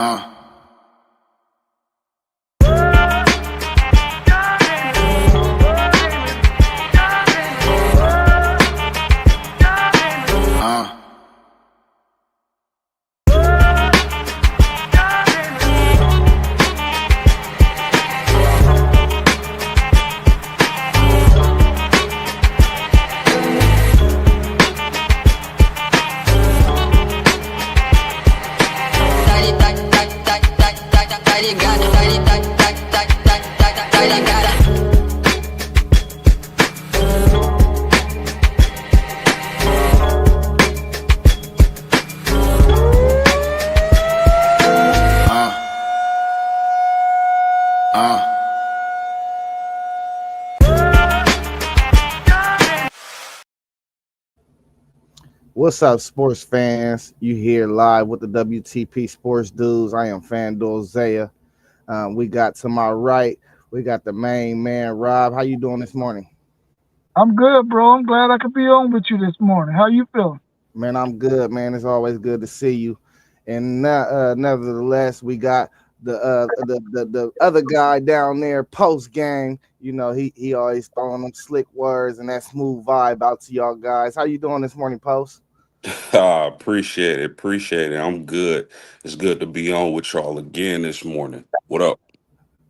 Uh, uh, uh. What's up, sports fans? You here live with the WTP Sports Dudes. I am FanDuel Zaya. We got to my right, we got the main man, Rob. How you doing this morning? I'm good, bro. I'm glad I could be on with you this morning. How you feeling? Man, I'm good, man. It's always good to see you. And nevertheless, we got the other guy down there post game. You know, he always throwing them slick words and that smooth vibe out to y'all guys. How you doing this morning, post? Appreciate it. Appreciate it. I'm good. It's good to be on with y'all again this morning. What up?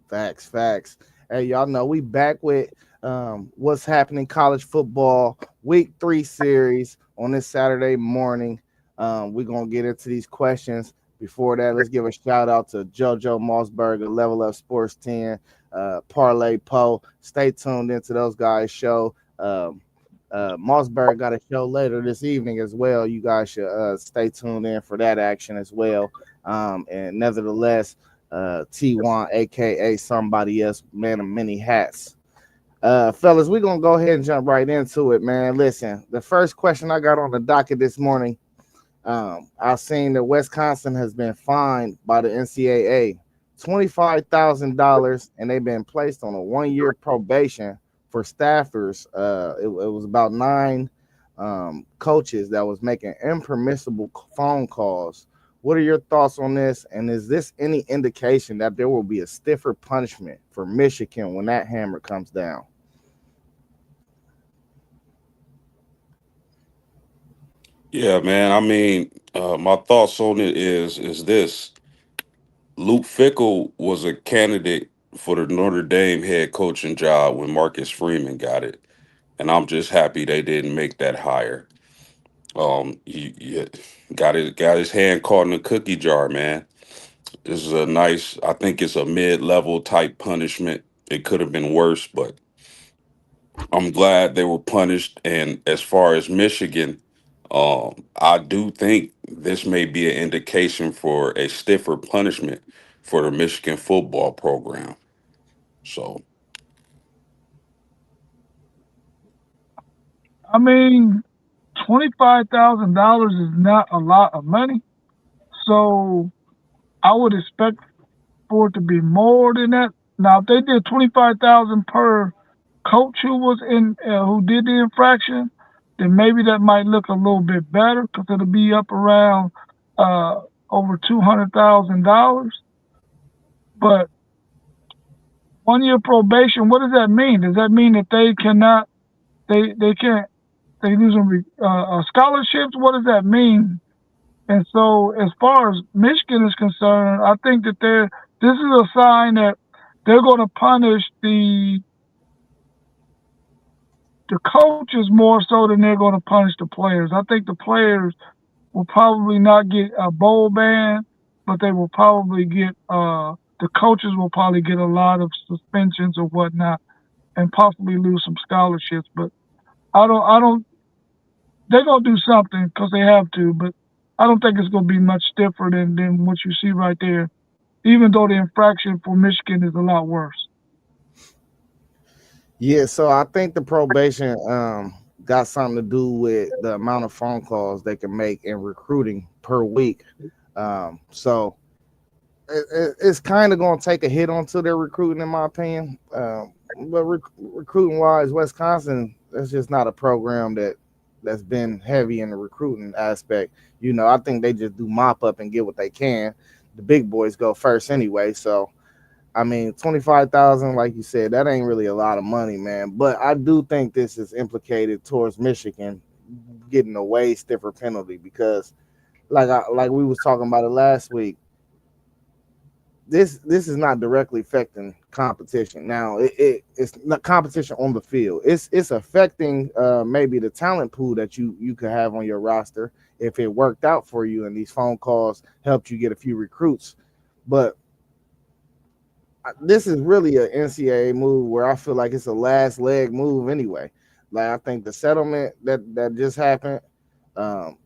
Facts, facts. Hey, y'all know we back with what's happening college football week 3 series on this Saturday morning. We're gonna get into these questions. Before that, let's give a shout out to JoJo Mossberg of Level Up Sports 10, Parlay Poe. Stay tuned into those guys' show. Mossberg got a show later this evening as well. You guys should stay tuned in for that action as well. And nevertheless, T1, aka somebody else, man of many hats. Fellas, we're gonna go ahead and jump right into it, man. Listen, the first question I got on the docket this morning. I've seen that Wisconsin has been fined by the NCAA $25,000, and they've been placed on a 1-year probation for staffers. It was about 9 coaches that was making impermissible phone calls. What are your thoughts on this? And is this any indication that there will be a stiffer punishment for Michigan when that hammer comes down? Yeah, man. I mean, my thoughts on it is this: Luke Fickle was a candidate for the Notre Dame head coaching job when Marcus Freeman got it, and I'm just happy they didn't make that hire. He got his hand caught in the cookie jar, man. This is a nice. I think it's a mid-level type punishment. It could have been worse, but I'm glad they were punished. And as far as Michigan, I do think this may be an indication for a stiffer punishment for the Michigan football program. So, I mean, $25,000 is not a lot of money, so I would expect for it to be more than that. Now, if they did 25,000 per coach who did the infraction, then maybe that might look a little bit better because it'll be up around uh, over $200,000. But 1 year probation, what does that mean? Does that mean that they can't they losing scholarships? What does that mean? And so, as far as Michigan is concerned, I think that this is a sign that they're going to punish the coaches more so than they're going to punish the players. I think the players will probably not get a bowl ban, but they will probably get the coaches will probably get a lot of suspensions or whatnot, and possibly lose some scholarships. But I don't. They're gonna do something because they have to, but I don't think it's gonna be much stiffer than what you see right there. Even though the infraction for Michigan is a lot worse. Yeah, so I think the probation got something to do with the amount of phone calls they can make in recruiting per week. So it's kind of going to take a hit onto their recruiting, in my opinion. But recruiting wise, Wisconsin, that's just not a program that's been heavy in the recruiting aspect. You know, I think they just do mop up and get what they can. the big boys go first anyway. So I mean, 25,000, like you said, that ain't really a lot of money, man. But I do think this is implicated towards Michigan getting a way stiffer penalty because, like we was talking about it last week, this is not directly affecting competition. Now it's not competition on the field. It's affecting maybe the talent pool that you could have on your roster if it worked out for you and these phone calls helped you get a few recruits. But this is really an NCAA move where I feel like it's a last leg move anyway. Like I think the settlement that just happened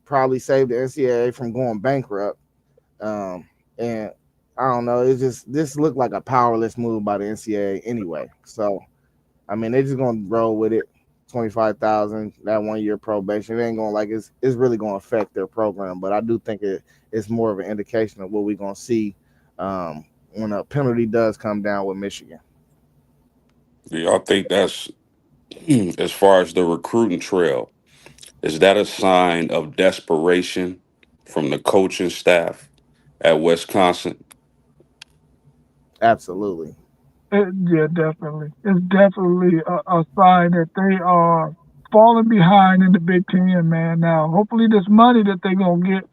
probably saved the NCAA from going bankrupt. And I don't know, it's just this looked like a powerless move by the NCAA anyway. So I mean, they're just gonna roll with it. 25,000, that 1 year probation. It ain't gonna like it's really gonna affect their program, but I do think it's more of an indication of what we're gonna see when a penalty does come down with Michigan. Yeah, I think that's as far as the recruiting trail. Is that a sign of desperation from the coaching staff at Wisconsin? Absolutely. Yeah, definitely. It's definitely a sign that they are falling behind in the Big Ten, man. Now, hopefully, this money that they're going to get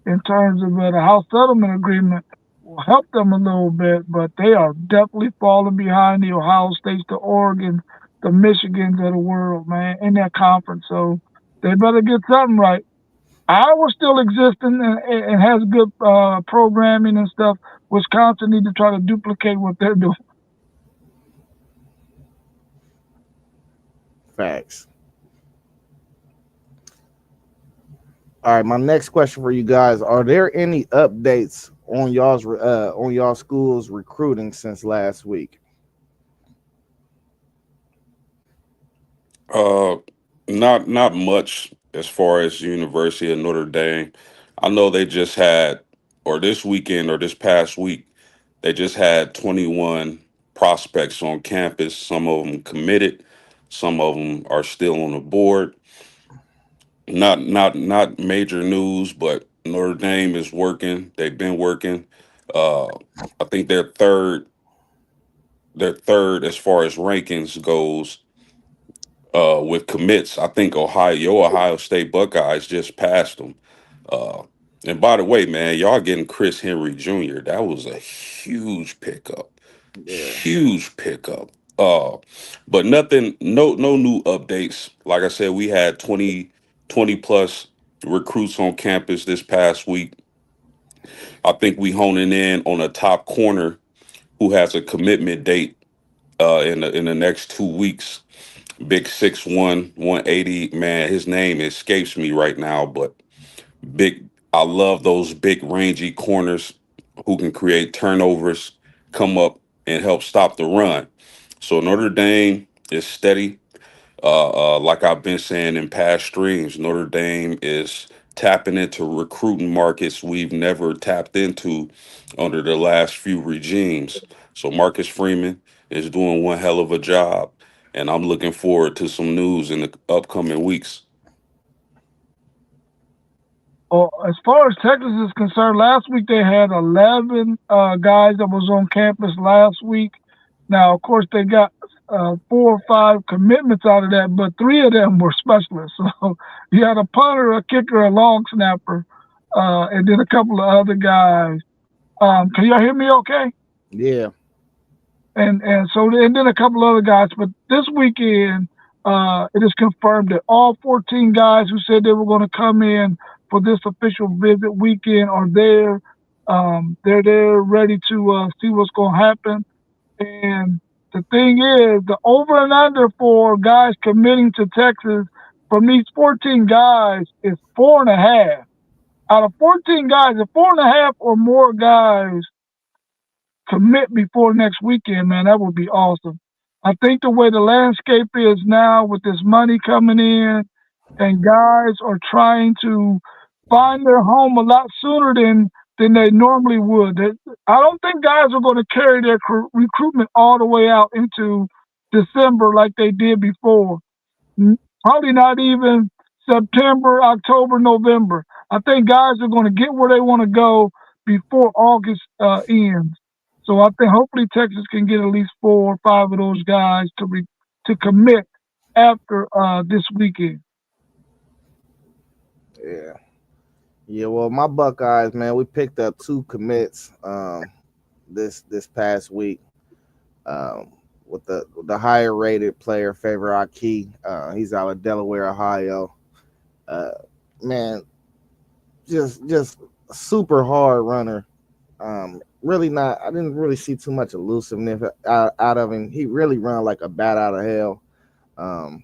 in terms of the House Settlement Agreement will help them a little bit, but they are definitely falling behind the Ohio States, the Oregon, the Michigans of the world, man, in that conference. So they better get something right. Iowa still existing and has good programming and stuff. Wisconsin need to try to duplicate what they're doing. Facts. All right, my next question for you guys: are there any updates on y'all school's recruiting since last week? Uh, not much as far as University of Notre Dame. I know they just had, or this weekend or this past week, they just had 21 prospects on campus. Some of them committed, some of them are still on the board. Not major news, but Notre Dame is working. They've been working. Uh, I think they're third as far as rankings goes with commits. I think Ohio State Buckeyes just passed them. Uh, and by the way, man, y'all getting Chris Henry Jr. That was a huge pickup, Yeah. huge pickup. But nothing, no new updates. Like I said, we had 20 plus recruits on campus this past week. I think we honing in on a top corner who has a commitment date in the next 2 weeks. Big 6'1", 180. Man, his name escapes me right now, but big. I love those big rangy corners who can create turnovers, come up and help stop the run. So Notre Dame is steady. Like I've been saying in past streams, Notre Dame is tapping into recruiting markets we've never tapped into under the last few regimes. So Marcus Freeman is doing one hell of a job, and I'm looking forward to some news in the upcoming weeks. Well, as far as Texas is concerned, last week they had 11 guys that was on campus last week. Now, of course, they got 4 or 5 commitments out of that, but 3 of them were specialists. So you had a punter, a kicker, a long snapper, and then a couple of other guys. Can y'all hear me okay? Yeah. And then a couple other guys. But this weekend, it is confirmed that all 14 guys who said they were going to come in for this official visit weekend are there. They're there ready to see what's going to happen. And the thing is, the over and under for guys committing to Texas from these 14 guys is 4.5. Out of 14 guys, if 4.5 or more guys commit before next weekend, man, that would be awesome. I think the way the landscape is now with this money coming in and guys are trying to find their home a lot sooner than they normally would. I don't think guys are going to carry their recruitment all the way out into December like they did before. Probably not even September, October, November. I think guys are going to get where they want to go before August ends. So I think hopefully Texas can get at least 4 or 5 of those guys to commit after this weekend. Yeah. Yeah, well, my Buckeyes, man, we picked up 2 commits this past week. Um, with the higher rated player, Favor Aki. He's out of Delaware, Ohio. Uh, man, just a super hard runner. Really not. I didn't really see too much elusiveness out of him. He really run like a bat out of hell. Um,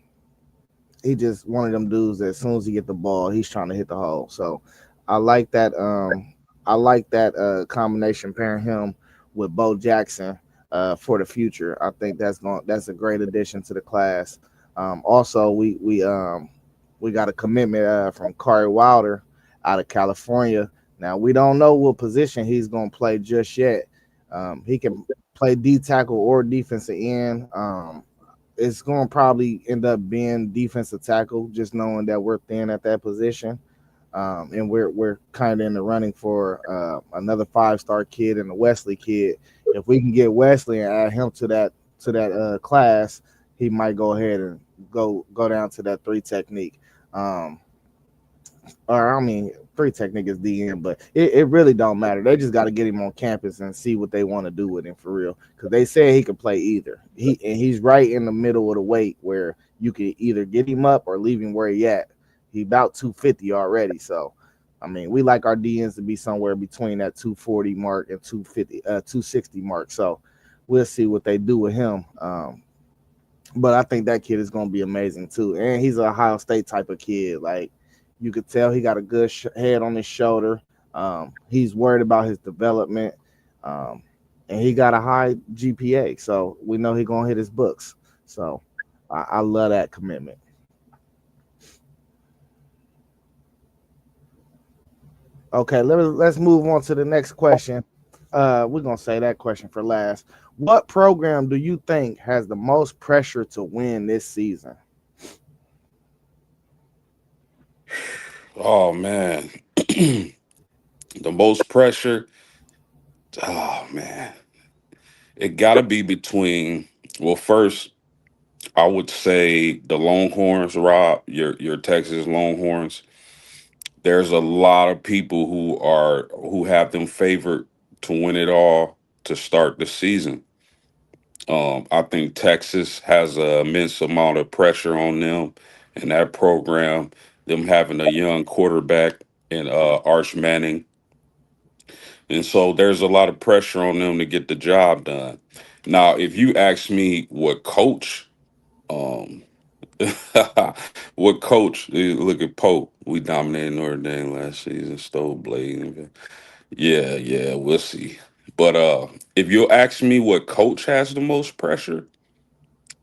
he just one of them dudes that as soon as he get the ball, he's trying to hit the hole. So I like that. I like that combination pairing him with Bo Jackson for the future. I think that's a great addition to the class. Also, we got a commitment from Corey Wilder out of California. Now we don't know what position he's going to play just yet. He can play D tackle or defensive end. It's going to probably end up being defensive tackle, just knowing that we're thin at that position. And we're kind of in the running for another 5-star kid and a Wesley kid. If we can get Wesley and add him to that class, he might go ahead and go down to that 3 technique. Or I mean, 3 technique is DN, but it really don't matter. They just got to get him on campus and see what they want to do with him for real. Because they said he could play either. He's right in the middle of the weight where you could either get him up or leave him where he at. He about 250 already. So, I mean, we like our DNs to be somewhere between that 240 mark and 260 mark. So, we'll see what they do with him. But I think that kid is going to be amazing too. And he's an Ohio State type of kid. Like, you could tell he got a good head on his shoulder. He's worried about his development. And he got a high GPA. So, we know he's going to hit his books. So, I love that commitment. Okay, let's move on to the next question. We're gonna say that question for last. What program do you think has the most pressure to win this season? Oh man, the most pressure. Oh man, it got to be between. Well, first I would say the Longhorns, Rob, your Texas Longhorns. There's a lot of people who have them favored to win it all to start the season. I think Texas has an immense amount of pressure on them in that program. Them having a young quarterback in Arch Manning, and so there's a lot of pressure on them to get the job done. Now, if you ask me what coach, um, what coach? Look at Pope. We dominated Notre Dame last season. Stole Blade. Yeah, yeah, we'll see. But if you ask me what coach has the most pressure,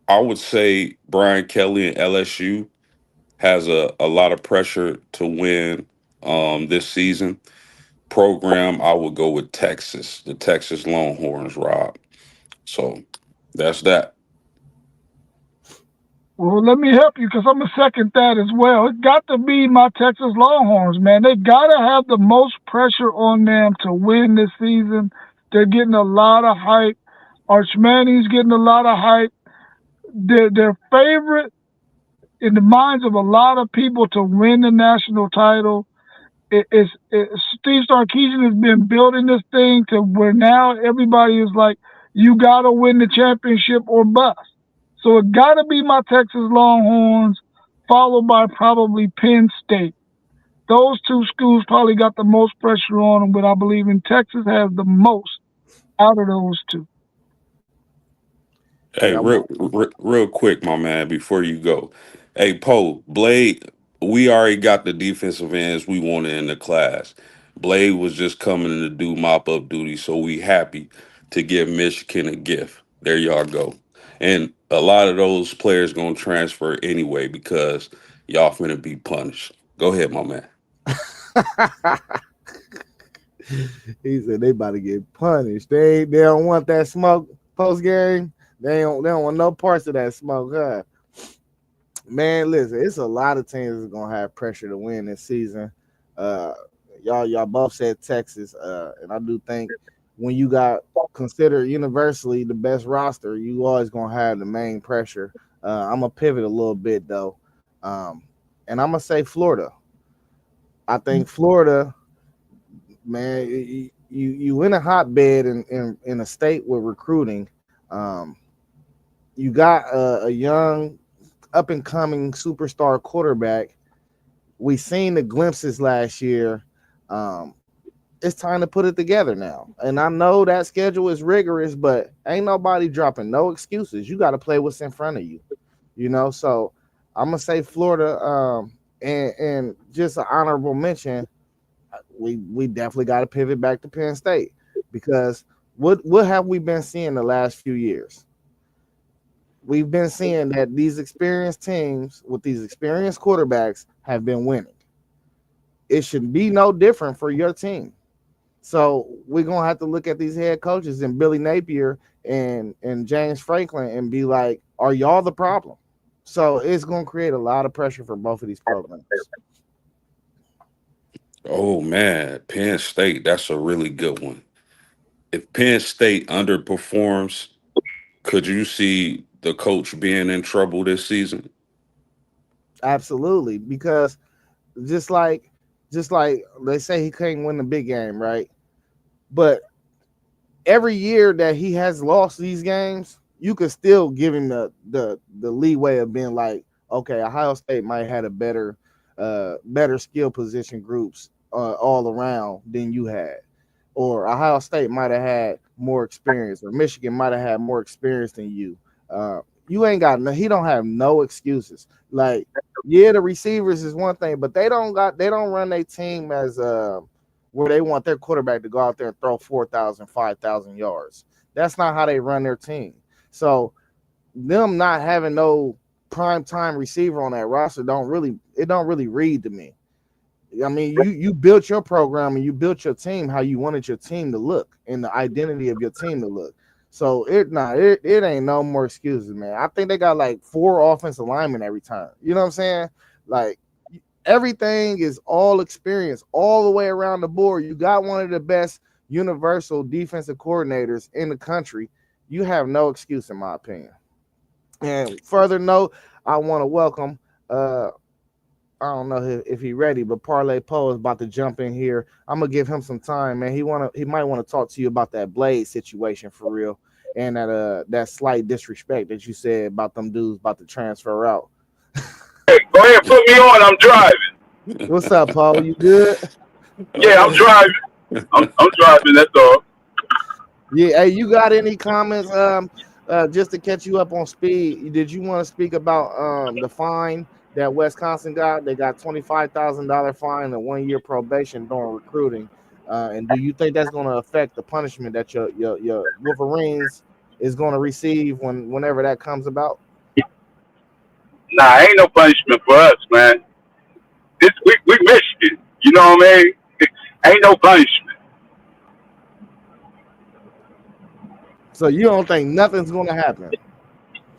I would say Brian Kelly and LSU has a lot of pressure to win this season. Program, I would go with Texas, the Texas Longhorns, Rob. So that's that. Well, let me help you because I'm gonna second that as well. It got to be my Texas Longhorns, man. They gotta have the most pressure on them to win this season. They're getting a lot of hype. Arch Manning's getting a lot of hype. Their favorite in the minds of a lot of people to win the national title. Steve Sarkisian has been building this thing to where now everybody is like, you gotta win the championship or bust. So it gotta be my Texas Longhorns, followed by probably Penn State. Those 2 schools probably got the most pressure on them, but I believe in Texas has the most out of those 2. Hey, Yeah, real quick, my man, before you go. Hey, Poe, Blade, we already got the defensive ends we wanted in the class. Blade was just coming to do mop up duty, so we happy to give Michigan a gift. There y'all go. And a lot of those players gonna transfer anyway because y'all finna be punished. Go ahead, my man. he said they about to get punished. They don't want that smoke post game. They don't want no parts of that smoke, huh? Man, listen, it's a lot of teams that's gonna have pressure to win this season. Uh, Y'all both said Texas, and I do think when you got considered universally the best roster, you always gonna have the main pressure. I'm gonna pivot a little bit though, um, and I'm gonna say Florida. I think Florida, man, you in a hotbed in a state with recruiting. Um, you got a young up and coming superstar quarterback. We seen the glimpses last year. Um, it's time to put it together now. And I know that schedule is rigorous, but ain't nobody dropping no excuses. You got to play what's in front of you, you know. So I'm gonna say Florida, and just an honorable mention. We definitely got to pivot back to Penn State because what have we been seeing the last few years? We've been seeing that these experienced teams with these experienced quarterbacks have been winning. It should be no different for your team. So we're gonna have to look at these head coaches and Billy Napier and James Franklin and be like, are y'all the problem? So it's gonna create a lot of pressure for both of these programs. Oh man, Penn State, that's a really good one. If Penn State underperforms, could you see the coach being in trouble this season? Absolutely, because just like just like they say he couldn't win the big game, right? But every year that he has lost these games, you could still give him the leeway of being like, okay, Ohio State might have had a better skill position groups all around than you had, or Ohio State might have had more experience, or Michigan might have had more experience than you. Uh, you ain't got no. He don't have no excuses. Like, yeah, the receivers is one thing, but they don't run their team as where they want their quarterback to go out there and throw 4,000, 5,000 yards. That's not how they run their team. So them not having no prime time receiver on that roster don't really read to me. I mean, you built your program and you built your team how you wanted your team to look and the identity of your team to look. So it ain't no more excuses, man. I think they got like 4 offensive linemen every time. You know what I'm saying? Like, everything is all experience all the way around the board. You got one of the best universal defensive coordinators in the country. You have no excuse, in my opinion. And further note, I want to welcome. I don't know if he's ready, but Parlay Poe is about to jump in here. I'm gonna give him some time, man. He might want to talk to you about that Blade situation for real, and that slight disrespect that you said about them dudes about to transfer out. Hey, go ahead, put me on. I'm driving. What's up, Paul? You good? Yeah, I'm driving. I'm driving. That's all. Yeah. Hey, you got any comments? Just to catch you up on speed, did you want to speak about the fine that Wisconsin got? They got $25,000 fine and 1 year probation during recruiting. And do you think that's going to affect the punishment that your Wolverines is going to receive whenever that comes about? Nah, ain't no punishment for us, man. We Michigan. You know what I mean? Ain't no punishment. So you don't think nothing's going to happen?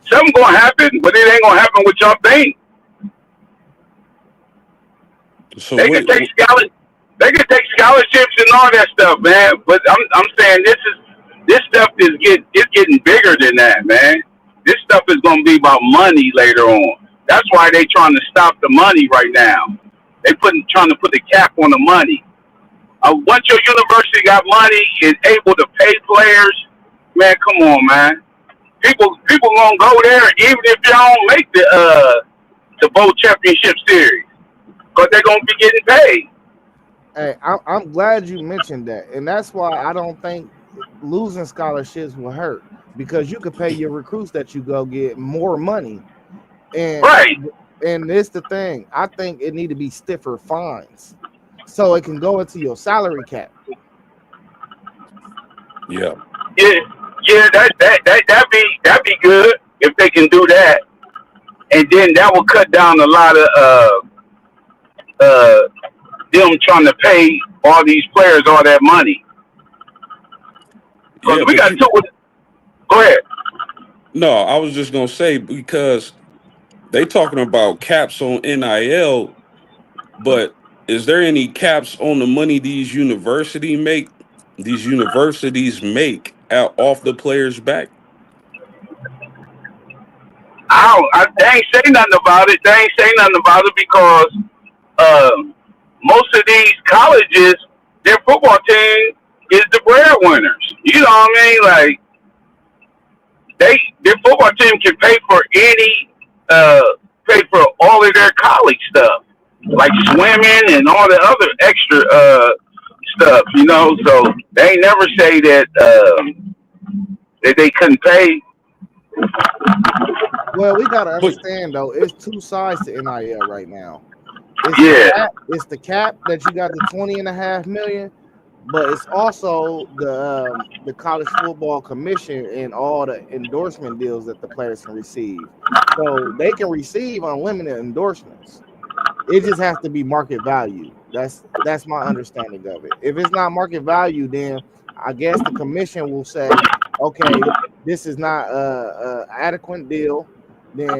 Something gonna happen, but it ain't gonna happen with y'all think. So They can take scholarships and all that stuff, man. But I'm saying this stuff is getting bigger than that, man. This stuff is gonna be about money later on. That's why they trying to stop the money right now. Trying to put the cap on the money. Once your university got money and able to pay players, man, come on, man. People gonna go there even if y'all don't make the bowl championship series because they're gonna be getting paid. Hey, I'm glad you mentioned that, and that's why I don't think losing scholarships will hurt because you could pay your recruits that you go get more money, and Right. and it's the thing. I think it need to be stiffer fines so it can go into your salary cap. yeah, Yeah, that'd be good if they can do that, and then that will cut down a lot of uh them trying to pay all these players all that money. Because yeah, we but got two. Go ahead. no, I was just gonna say because they talking about caps on NIL, but is there any caps on the money these universities make out off the players' back? They ain't say nothing about it. They ain't say nothing about it because most of these colleges, their football team is the breadwinners. You know what I mean? Like their football team can pay for pay for all of their college stuff, like swimming and all the other extra stuff. You know, so they ain't never say that that they couldn't pay. Well, we gotta But understand though, it's two sides to NIL right now. Yeah, It's the cap that you got the 20.5 million, but it's also the college football commission and all the endorsement deals that the players can receive. So they can receive unlimited endorsements. It just has to be market value. That's my understanding of it. If it's not market value, then I guess the commission will say, okay, this is not a adequate deal. Then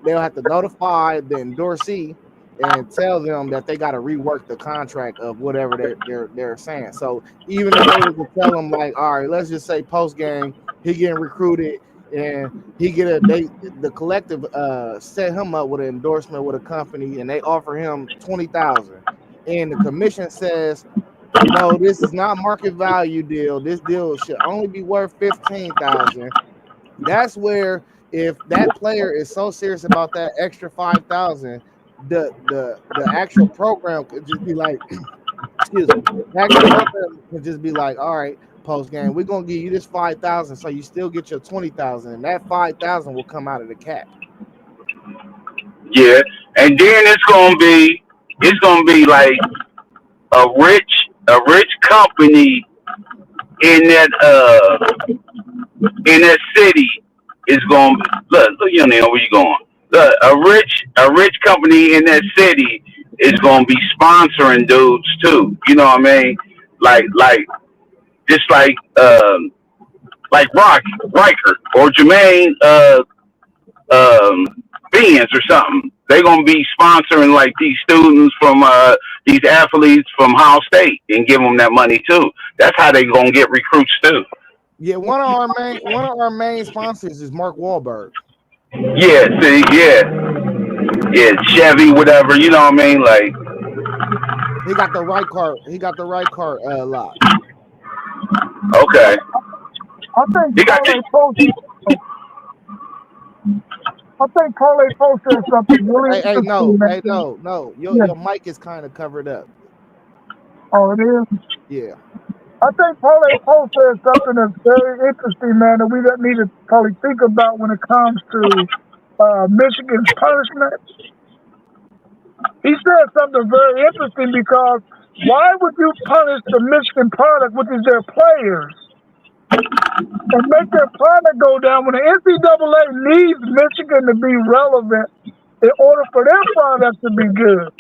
they'll have to notify the endorsee and tell them that they got to rework the contract of whatever they're saying. So even if they were to tell them like, all right, let's just say post game he getting recruited and the collective set him up with an endorsement with a company and they offer him 20,000, and the commission says, no, this is not market value deal. This deal should only be worth 15,000. That's where if that player is so serious about that extra 5,000. The actual program could just be like, excuse me, the actual program could just be like, all right, post game, we're gonna give you this 5,000, so you still get your 20,000, and that 5,000 will come out of the cap. yeah, and then it's gonna be like a rich company in that city is going to look. You know where you going. Look, a rich company in that city is going to be sponsoring dudes too. You know what I mean? Just like Riker or Jermaine Beans or something. They're gonna be sponsoring like these students from these athletes from Ohio State and give them that money too. That's how they gonna get recruits too. Yeah, one of our main sponsors is Mark Wahlberg. Yeah, see, yeah, Chevy, whatever. You know what I mean? Like He got the right cart. Lot. okay, I think he got the, Parlay Post said something really Hey, interesting. no. Yeah. Your mic is kind of covered up. Oh, it is. Yeah. I think Parlay Post said something that's very interesting, man, that we need to probably think about when it comes to Michigan's punishment. He said something very interesting because why would you punish the Michigan product, which is their players, and make their product go down when the NCAA needs Michigan to be relevant in order for their product to be good?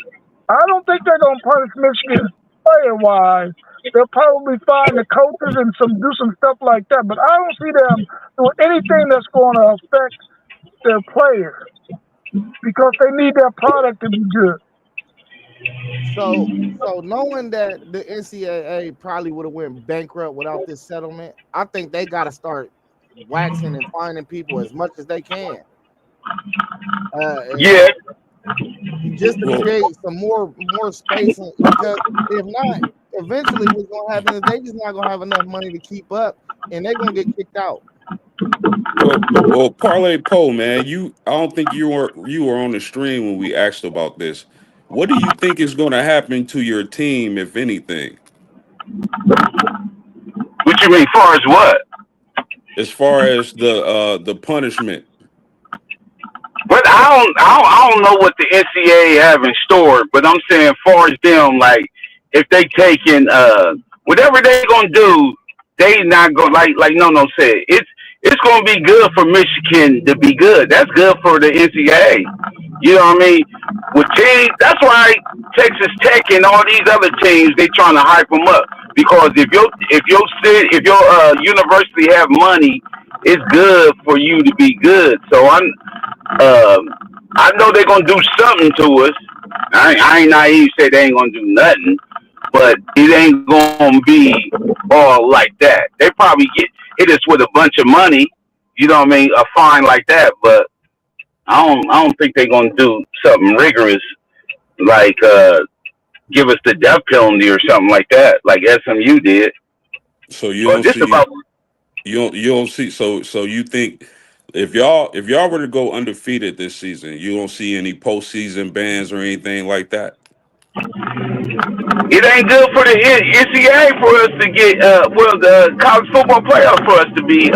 I don't think they're going to punish Michigan player-wise. They'll probably find the coaches and do some stuff like that, but I don't see them doing anything that's going to affect their players because they need their product to be good. So knowing that the NCAA probably would have went bankrupt without this settlement, I think they got to start waxing and finding people as much as they can. yeah. Just to create some more space, because if not, eventually what's gonna happen is they just not gonna have enough money to keep up, and they're gonna get kicked out. Well, Parlay Poe, man, I don't think you were on the stream when we asked about this. What do you think is going to happen to your team, if anything? What you mean, far as what? As far as the punishment. But I don't know what the NCAA have in store. But I'm saying, far as them, like if they taking whatever they gonna do, they not gonna like no said. It's gonna be good for Michigan to be good. That's good for the NCAA. You know what I mean? With teams, that's why Texas Tech and all these other teams, they trying to hype them up, because if your university have money, it's good for you to be good. So I know they're gonna do something to us. I ain't naive. Say they ain't gonna do nothing, but it ain't gonna be all like that. They probably hit us with a bunch of money. You know what I mean? A fine like that, but I don't think they're gonna do something rigorous like give us the death penalty or something like that, like SMU did. So you But don't this see about you don't see so you think if y'all were to go undefeated this season, you don't see any postseason bans or anything like that? it ain't good for the NCAA for us to get the college football playoff for us to be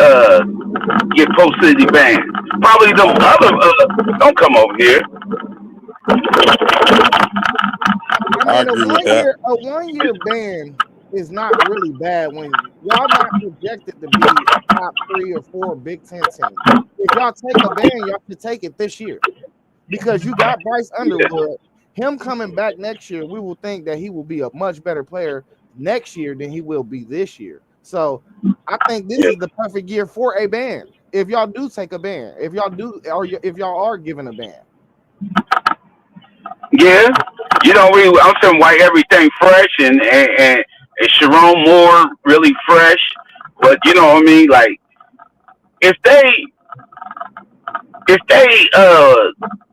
get post city banned. Probably them other don't come over here. I I mean, agree with that. a 1 year ban is not really bad when y'all not projected to be a top 3 or 4 Big Ten team. If y'all take a ban, y'all should take it this year because you got Bryce Underwood. Him coming back next year, we will think that he will be a much better player next year than he will be this year. So I think this is the perfect year for a ban. If y'all do take a ban, if y'all do, or if y'all are given a ban. Yeah, you know I'm saying why everything fresh and Sharon Moore really fresh, but you know what I mean. Like if they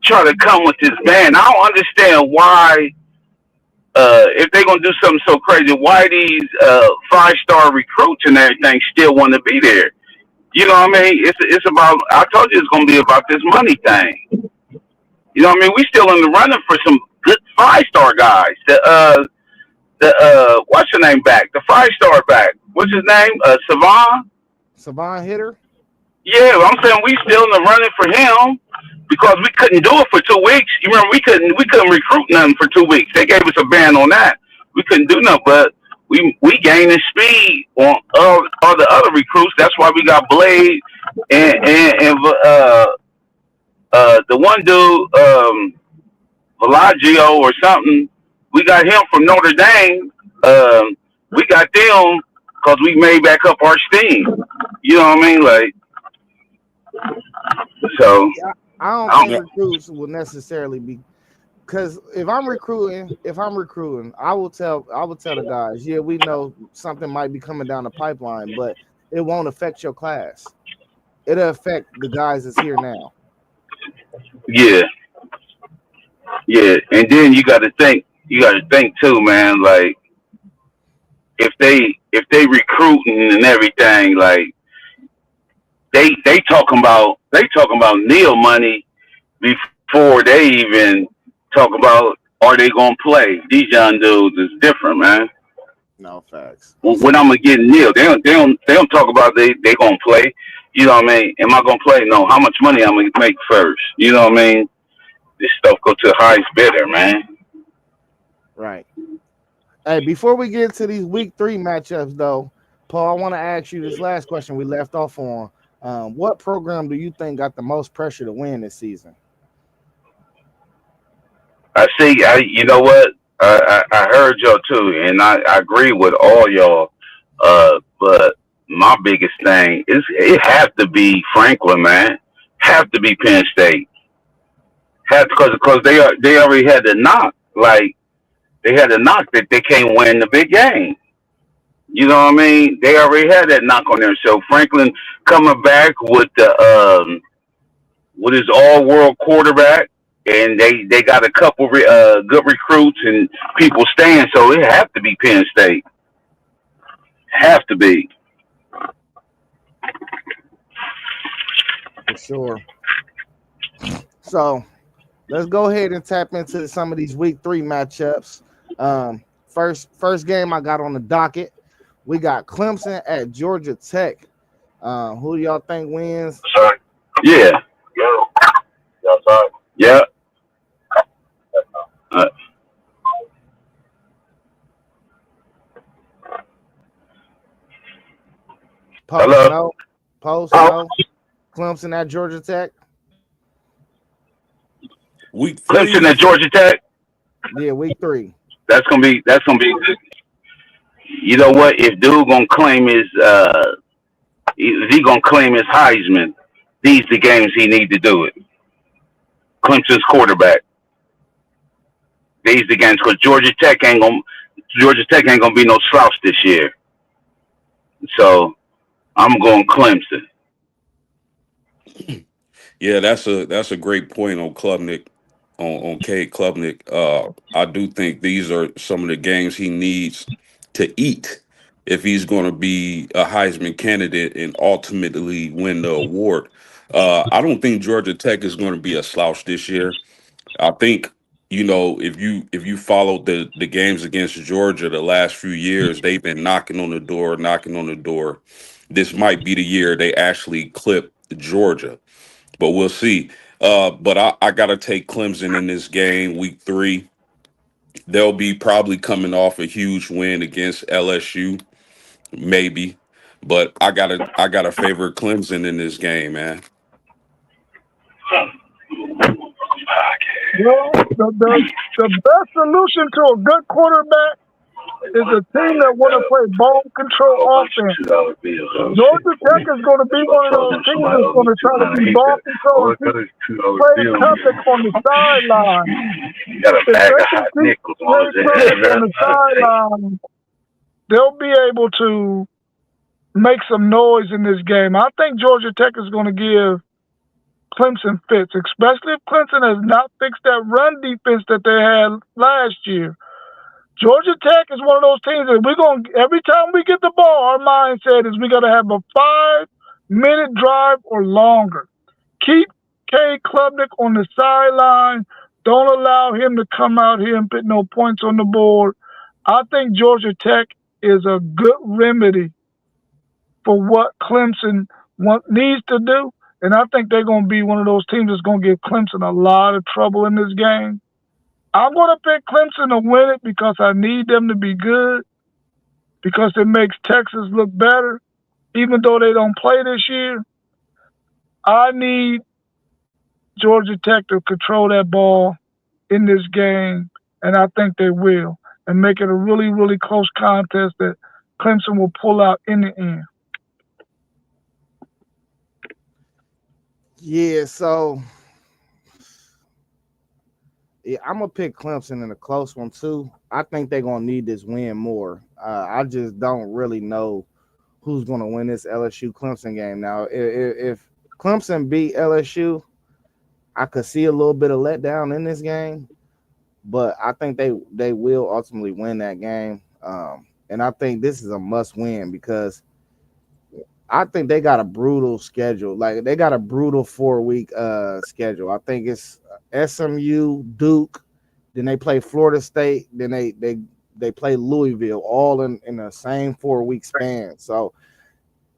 try to come with this ban, I don't understand why. If they're gonna do something so crazy, why these 5-star recruits and everything still want to be there? You know what I mean? It's about. I told you it's gonna be about this money thing. You know what I mean? We still in the running for some good 5-star guys. The what's your name back? The 5-star back. What's his name? Savon Hitter. Yeah, I'm saying we still in the running for him because we couldn't do it for 2 weeks. You remember we couldn't recruit nothing for 2 weeks. They gave us a ban on that. We couldn't do nothing, but we gaining speed on all the other recruits. That's why we got Blade and the one dude Velagio or something. We got him from Notre Dame. We got them because we made back up our steam. You know what I mean? Like so. I don't I think don't, recruits will necessarily be because if I'm recruiting, I will tell the guys, yeah, we know something might be coming down the pipeline, but it won't affect your class. It'll affect the guys that's here now. yeah, yeah, and then you got to think too, man. Like if they recruiting and everything, like they talking about Neil money before they even talk about are they gonna play. These young dudes is different, man. No facts. When I'm gonna get Neil, they don't talk about they gonna play. You know what I mean? Am I gonna play? No. How much money I'm gonna make first? You know what I mean? This stuff go to the highest bidder, man. Right. Hey, before we get to these week 3 matchups, though, Paul, I want to ask you this last question we left off on. What program do you think got the most pressure to win this season? I see. You know what? I heard y'all too, and I agree with all y'all. But my biggest thing is it have to be Franklin, man. Have to be Penn State. Have because they already had the knock. Like they had the knock that they can't win the big game. You know what I mean? They already had that knock on there. So Franklin coming back with with his all-world quarterback, and they got a couple good recruits and people staying. So it have to be Penn State. Have to be. For sure. So let's go ahead and tap into some of these week 3 matchups. First game I got on the docket. We got Clemson at Georgia Tech. Who do y'all think wins? Sorry. Yeah. Y'all sorry. Yeah. Post, Hello. no. Post, no. Clemson at Georgia Tech. Week 3. Clemson at Georgia Tech. Yeah, week 3. That's gonna be. You know what? If dude gonna claim his, if he gonna claim his Heisman, these the games he need to do it. Clemson's quarterback. these the games because Georgia Tech ain't gonna be no slouch this year. So I'm going Clemson. Yeah, that's a great point on Klubnik, on Cade Klubnik. I do think these are some of the games he needs to eat if he's going to be a Heisman candidate and ultimately win the award. I don't think Georgia Tech is going to be a slouch this year. I think if you followed the games against Georgia the last few years, they've been knocking on the door, knocking on the door. This might be the year they actually clip Georgia, but we'll see. But I got to take Clemson in this game, week 3. They'll be probably coming off a huge win against LSU, maybe. But I gotta favor Clemson in this game, man. Well, the best solution to a good quarterback is a team that want to play ball control offense. Georgia Tech is going to be one of those teams that's going to try to be ball control and play Klubnik on the sideline. If they can keep play Klubnik on the sideline, they'll be able to make some noise in this game. I think Georgia Tech is going to give Clemson fits, especially if Clemson has not fixed that run defense that they had last year. Georgia Tech is one of those teams that we're going to, every time we get the ball, our mindset is we got to have a 5-minute drive or longer. Keep Cade Klubnik on the sideline. Don't allow him to come out here and put no points on the board. I think Georgia Tech is a good remedy for what Clemson needs to do. And I think they're going to be one of those teams that's going to give Clemson a lot of trouble in this game. I'm going to pick Clemson to win it because I need them to be good, because it makes Texas look better, even though they don't play this year. I need Georgia Tech to control that ball in this game, and I think they will, and make it a really, really close contest that Clemson will pull out in the end. Yeah, so I'm gonna pick Clemson in a close one too. I think they're gonna need this win more. I just don't really know who's gonna win this LSU Clemson game. Now, if Clemson beat LSU, I could see a little bit of letdown in this game, but I think they will ultimately win that game. And I think this is a must win because I think they got a brutal schedule. Like, they got a brutal 4-week schedule. I think it's SMU, Duke, then they play Florida State, then they play Louisville, all in the same 4-week span. So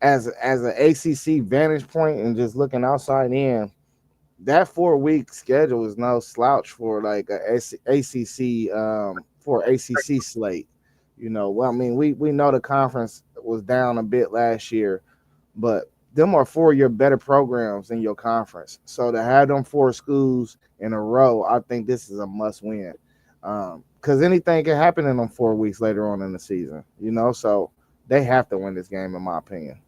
as an ACC vantage point and just looking outside in, that 4-week schedule is no slouch for like a ACC for ACC slate. Well, I mean, we know the conference was down a bit last year, but them are 4 year better programs in your conference. So to have them 4 schools in a row, I think this is a must win. Because anything can happen in them 4 weeks later on in the season, so they have to win this game, in my opinion.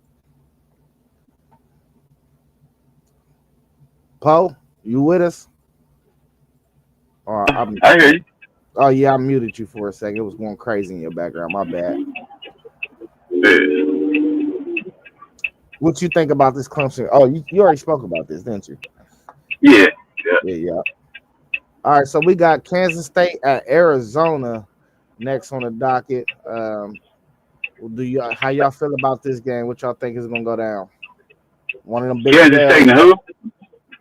Poe, you with us? I hear you. Oh, yeah, I muted you for a second. It was going crazy in your background. My bad. Yeah. What you think about this Clemson? Oh, you already spoke about this, didn't you? Yeah. Yeah. All right, so we got Kansas State at Arizona next on the docket. How y'all feel about this game? What y'all think is going to go down? One of them big Kansas State and who?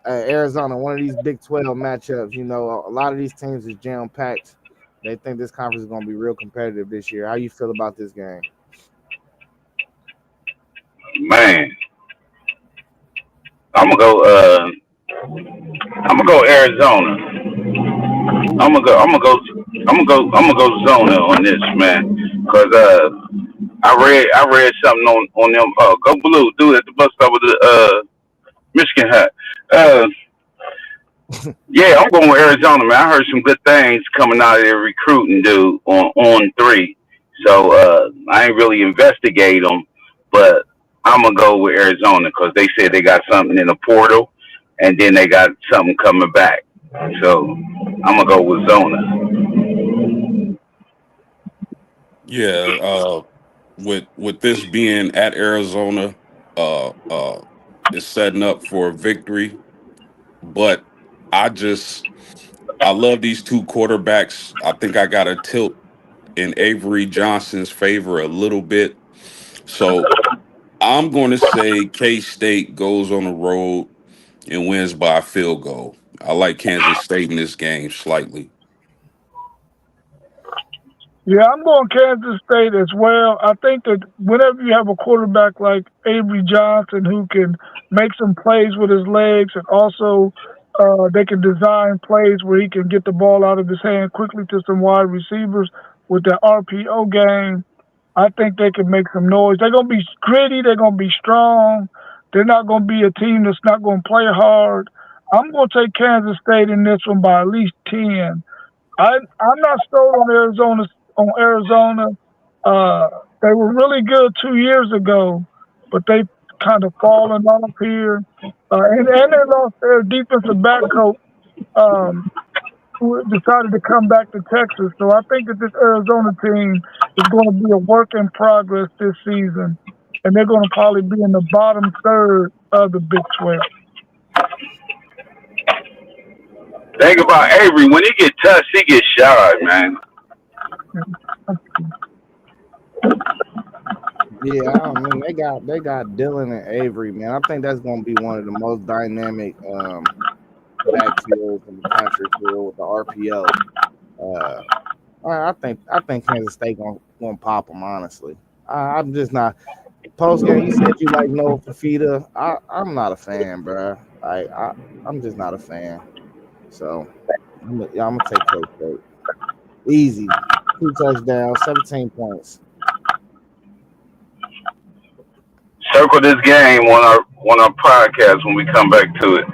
Arizona, one of these Big 12 matchups. A lot of these teams is jam-packed. They think this conference is going to be real competitive this year. How you feel about this game? Man, I'm gonna go Arizona. I'm gonna go Zona on this, man, because I read something on them. Go Blue, dude at the bus stop with the Michigan hat. Yeah, I'm going with Arizona, man. I heard some good things coming out of their recruiting, dude, on 3. So I ain't really investigate them, but I'm gonna go with Arizona because they said they got something in the portal, and then they got something coming back. So I'm gonna go with Zona. Yeah, with this being at Arizona, is setting up for a victory. But I just I love these two quarterbacks. I think I got a tilt in Avery Johnson's favor a little bit. So I'm going to say K State goes on the road and wins by a field goal. I like Kansas State in this game slightly. Yeah, I'm going Kansas State as well. I think that whenever you have a quarterback like Avery Johnson who can make some plays with his legs and also they can design plays where he can get the ball out of his hand quickly to some wide receivers with the RPO game, I think they can make some noise. They're going to be gritty. They're going to be strong. They're not going to be a team that's not going to play hard. I'm going to take Kansas State in this one by at least 10. I'm not sold on Arizona. On Arizona, they were really good 2 years ago, but they kind of fallen off here, and they lost their defensive back coach, um, who decided to come back to Texas. So I think that this Arizona team is going to be a work in progress this season, and they're going to probably be in the bottom third of the Big 12. Think about Avery. When he get touched, he gets shot, man. Yeah, I mean they got Dylan and Avery, man. I think that's gonna be one of the most dynamic backfields in the country field with the RPO. Uh, I think Kansas State gonna pop them. Honestly, I'm just not. Post game, you said you like Noah Fafita. I'm not a fan, bro. I'm just not a fan. So I'm gonna take K State. Easy, 2 touchdowns, 17 points. Circle this game on our podcast when we come back to it.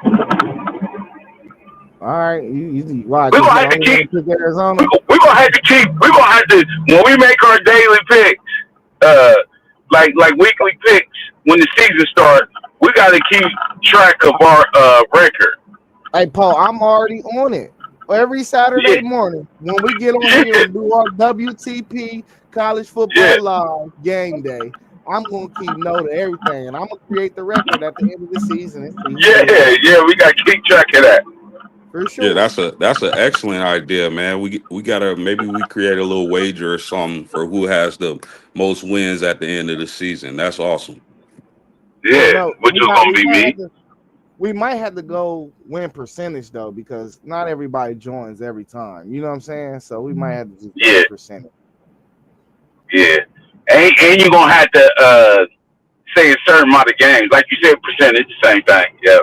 All right, you why? We're Because gonna you have to only keep. want to pick Arizona. We're gonna have to keep. We're gonna have to when we make our daily picks, uh, like weekly picks when the season starts. We got to keep track of our record. Hey, Paul, I'm already on it. Every Saturday Yeah, morning when we get on here yeah, and do our WTP College yeah, Football Live game day, I'm gonna keep note of everything, and I'm gonna create the record at the end of the season and see who wins yeah. We got to keep track of that. for Yeah, sure. that's an excellent idea, man. We gotta maybe we create a little wager or something for who has the most wins at the end of the season. That's awesome. Well, Yeah, no, which was gonna be me. we might have to go win percentage though, because not everybody joins every time. You know what I'm saying? So we might have to just go Yeah, percentage. yeah. And you're gonna have to say a certain amount of games, like you said, percentage, same thing. Yeah.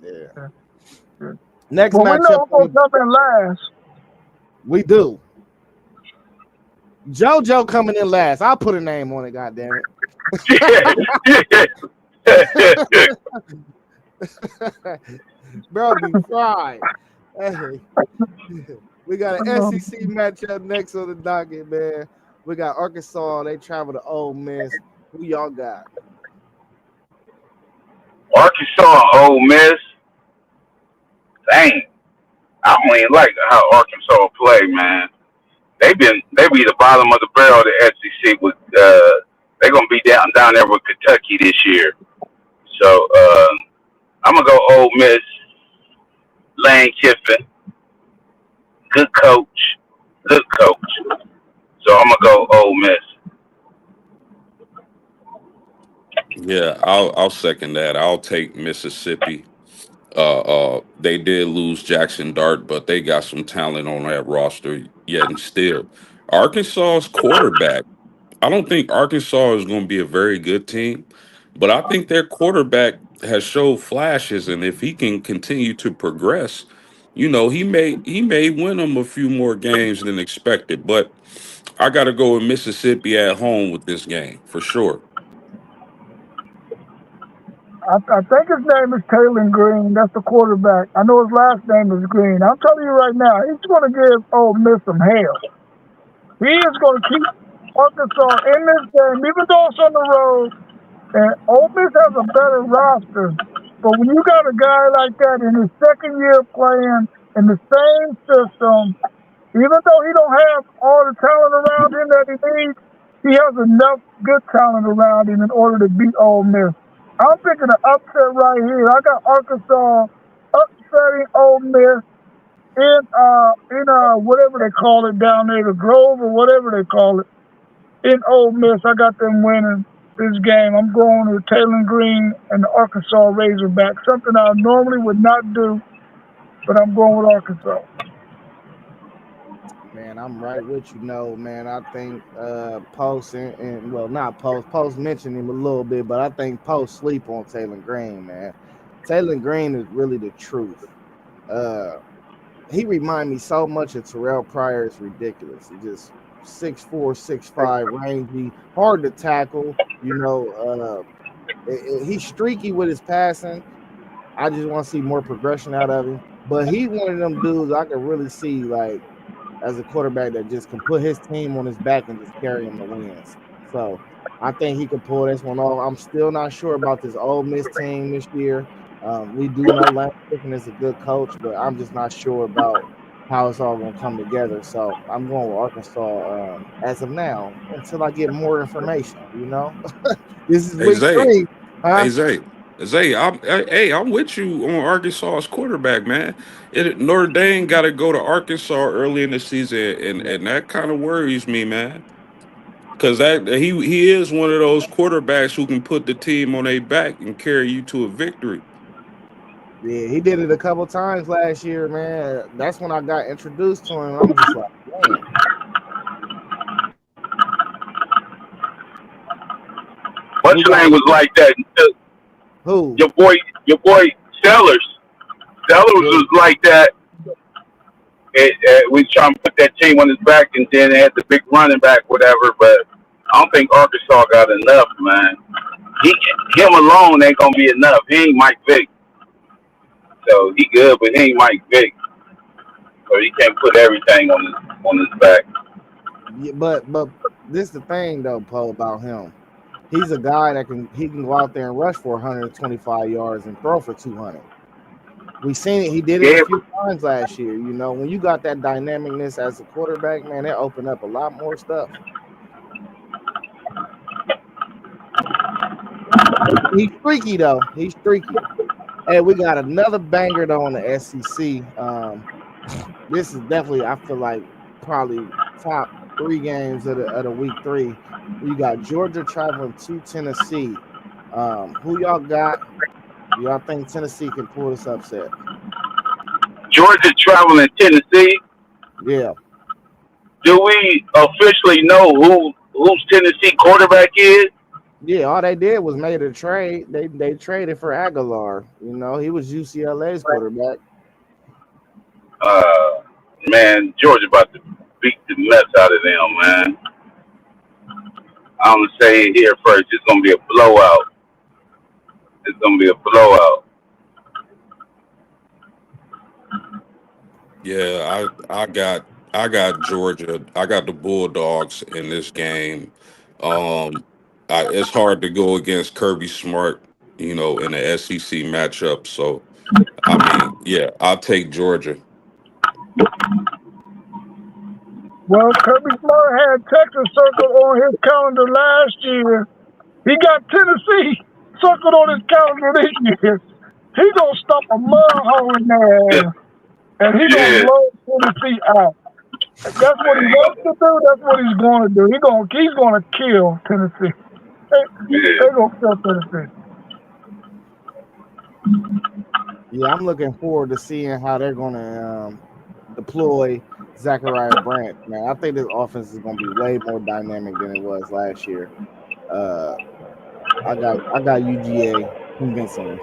Yeah. Next Well, we matchup know who's going to come in last. we do. JoJo coming in last. I'll put a name on it, goddamn Yeah, yeah. it. Bro, be fried. Hey. We got an SEC matchup next on the docket, man. We got Arkansas. They travel to Ole Miss. Who y'all got? Arkansas, Ole Miss. Dang, I don't even like how Arkansas play, man. They be the bottom of the barrel of the SEC with they're gonna be down there with Kentucky this year. So I'm gonna go Ole Miss. Lane Kiffin, good coach, good coach. So I'm gonna go Ole Miss. Yeah, I'll second that. I'll take Mississippi. They did lose Jackson Dart, but they got some talent on that roster yet and still. Arkansas's quarterback, I don't think Arkansas is going to be a very good team, but I think their quarterback has showed flashes, and if he can continue to progress, he may win them a few more games than expected. But I got to go with Mississippi at home with this game for sure. I think his name is Taylor Green. That's the quarterback. I know his last name is Green. I'm telling you right now, he's going to give Ole Miss some hell. He is going to keep Arkansas in this game, even though it's on the road. And Ole Miss has a better roster. But when you got a guy like that in his second year playing in the same system, Even though he don't have all the talent around him that he needs, he has enough good talent around him in order to beat Ole Miss. I'm picking an upset right here. I got Arkansas upsetting Ole Miss in whatever they call it down there, the Grove or whatever they call it. In Ole Miss, I got them winning this game. I'm going with Taylor Green and the Arkansas Razorback. Something I normally would not do, but I'm going with Arkansas. Man, I'm right with you. No, man, I think Post and well, not Post. Post mentioned him a little bit, but I think Post sleep on Taylor Green, man. Taylor Green is really the truth. Uh, he remind me so much of Terrell Pryor. It's ridiculous. He just 6'4", 6'5", rangy, hard to tackle. You know, he's streaky with his passing. I just want to see more progression out of him. But he's one of them dudes I can really see like as a quarterback that just can put his team on his back and just carry him to wins. So I think he could pull this one off. I'm still not sure about this Ole Miss team this year. We do know Lane Kiffin is a good coach, but I'm just not sure about how it's all going to come together. So I'm going with Arkansas as of now until I get more information. You know, this is Hey week Zay, 3. Huh? hey Zay, I'm with you on Arkansas's quarterback, man. Notre Dame got to go to Arkansas early in the season, and that kind of worries me, man. Because that he is one of those quarterbacks who can put the team on their back and carry you to a victory. Yeah, he did it a couple times last year, man. That's when I got introduced to him. I'm just like, man. What's your name was like that? Who? Your boy Sellers. Sellers was like that. We trying to put that team on his back, and then they had the big running back, whatever. But I don't think Arkansas got enough, man. Him alone ain't gonna be enough. He ain't Mike Vick, so he good, but he ain't Mike Vick, so he can't put everything on his back. Yeah, but this is the thing though, Poe, about him. He's a guy that can go out there and rush for 125 yards and throw for 200. We seen it. He did it a few times last year. You know, when you got that dynamicness as a quarterback, man, it opened up a lot more stuff. He's freaky though. He's freaky. Hey, we got another banger though on the SEC. This is definitely, I feel like, probably top 3 games of the week 3. We got Georgia traveling to Tennessee. Who y'all got? Y'all think Tennessee can pull this upset? Georgia traveling Tennessee. Yeah. Do we officially know whose Tennessee quarterback is? Yeah, all they did was made a trade. They traded for Aguilar. You know, he was UCLA's quarterback. Man, Georgia about to beat the mess out of them, man. I'm gonna say it here first. It's gonna be a blowout. It's gonna be a blowout. Yeah, I got Georgia. I got the Bulldogs in this game. It's hard to go against Kirby Smart, you know, in the SEC matchup. So, I mean, yeah, I'll take Georgia. Well, Kirby Smart had Texas circled on his calendar last year. He got Tennessee circled on his calendar this year. He gonna stop a mud hole in there, and he gonna blow Tennessee out. That's what he wants to do. That's what he's going to do. He's gonna kill Tennessee. They gonna kill Tennessee. Yeah, I'm looking forward to seeing how they're gonna deploy Zachariah Brandt. Man, I think this offense is gonna be way more dynamic than it was last year. I got UGA convincingly.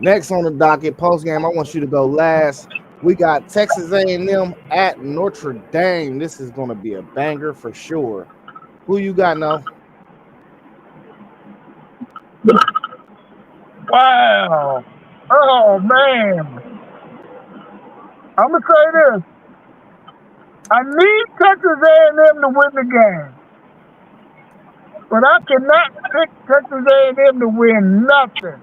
Next on the docket, post game. I want you to go last. We got Texas A&M at Notre Dame. This is going to be a banger for sure. Who you got now? Wow. Oh, man. I'm going to say this. I need Texas A&M to win the game. But I cannot pick Texas A&M to win nothing.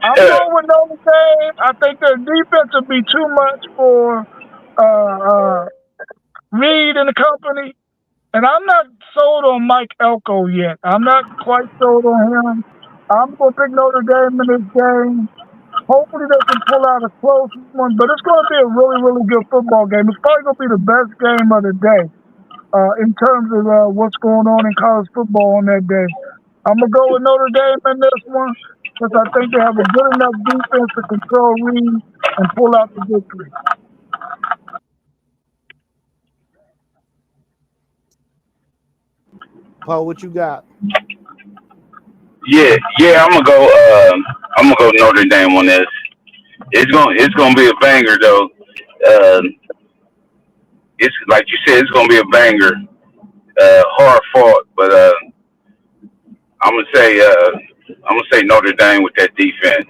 I'm going with Notre Dame. I think their defense would be too much for Reed and the company. And I'm not sold on Mike Elko yet. I'm not quite sold on him. I'm going to pick Notre Dame in this game. Hopefully they can pull out a close one, but it's going to be a really, really good football game. It's probably going to be the best game of the day in terms of what's going on in college football on that day. I'm going to go with Notre Dame in this one because I think they have a good enough defense to control Reed and pull out the victory. Paul, what you got? Yeah, I'm gonna go. I'm gonna go Notre Dame on this. It's gonna be a banger though. Uh, it's like you said, it's gonna be a banger. Hard fought, but I'm gonna say Notre Dame with that defense.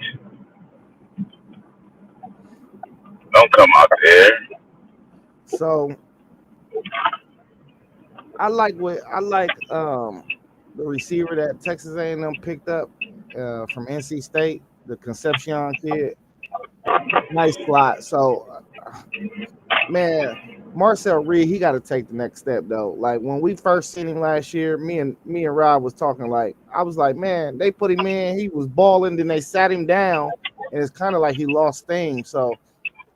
Don't come out there. So I like the receiver that Texas A&M picked up from NC State, the Concepcion kid. Nice slot. So man, Marcel Reed, he got to take the next step though. Like when we first seen him last year, me and Rob was talking. Like I was like, man, they put him in, he was balling, then they sat him down, and it's kind of like he lost steam. So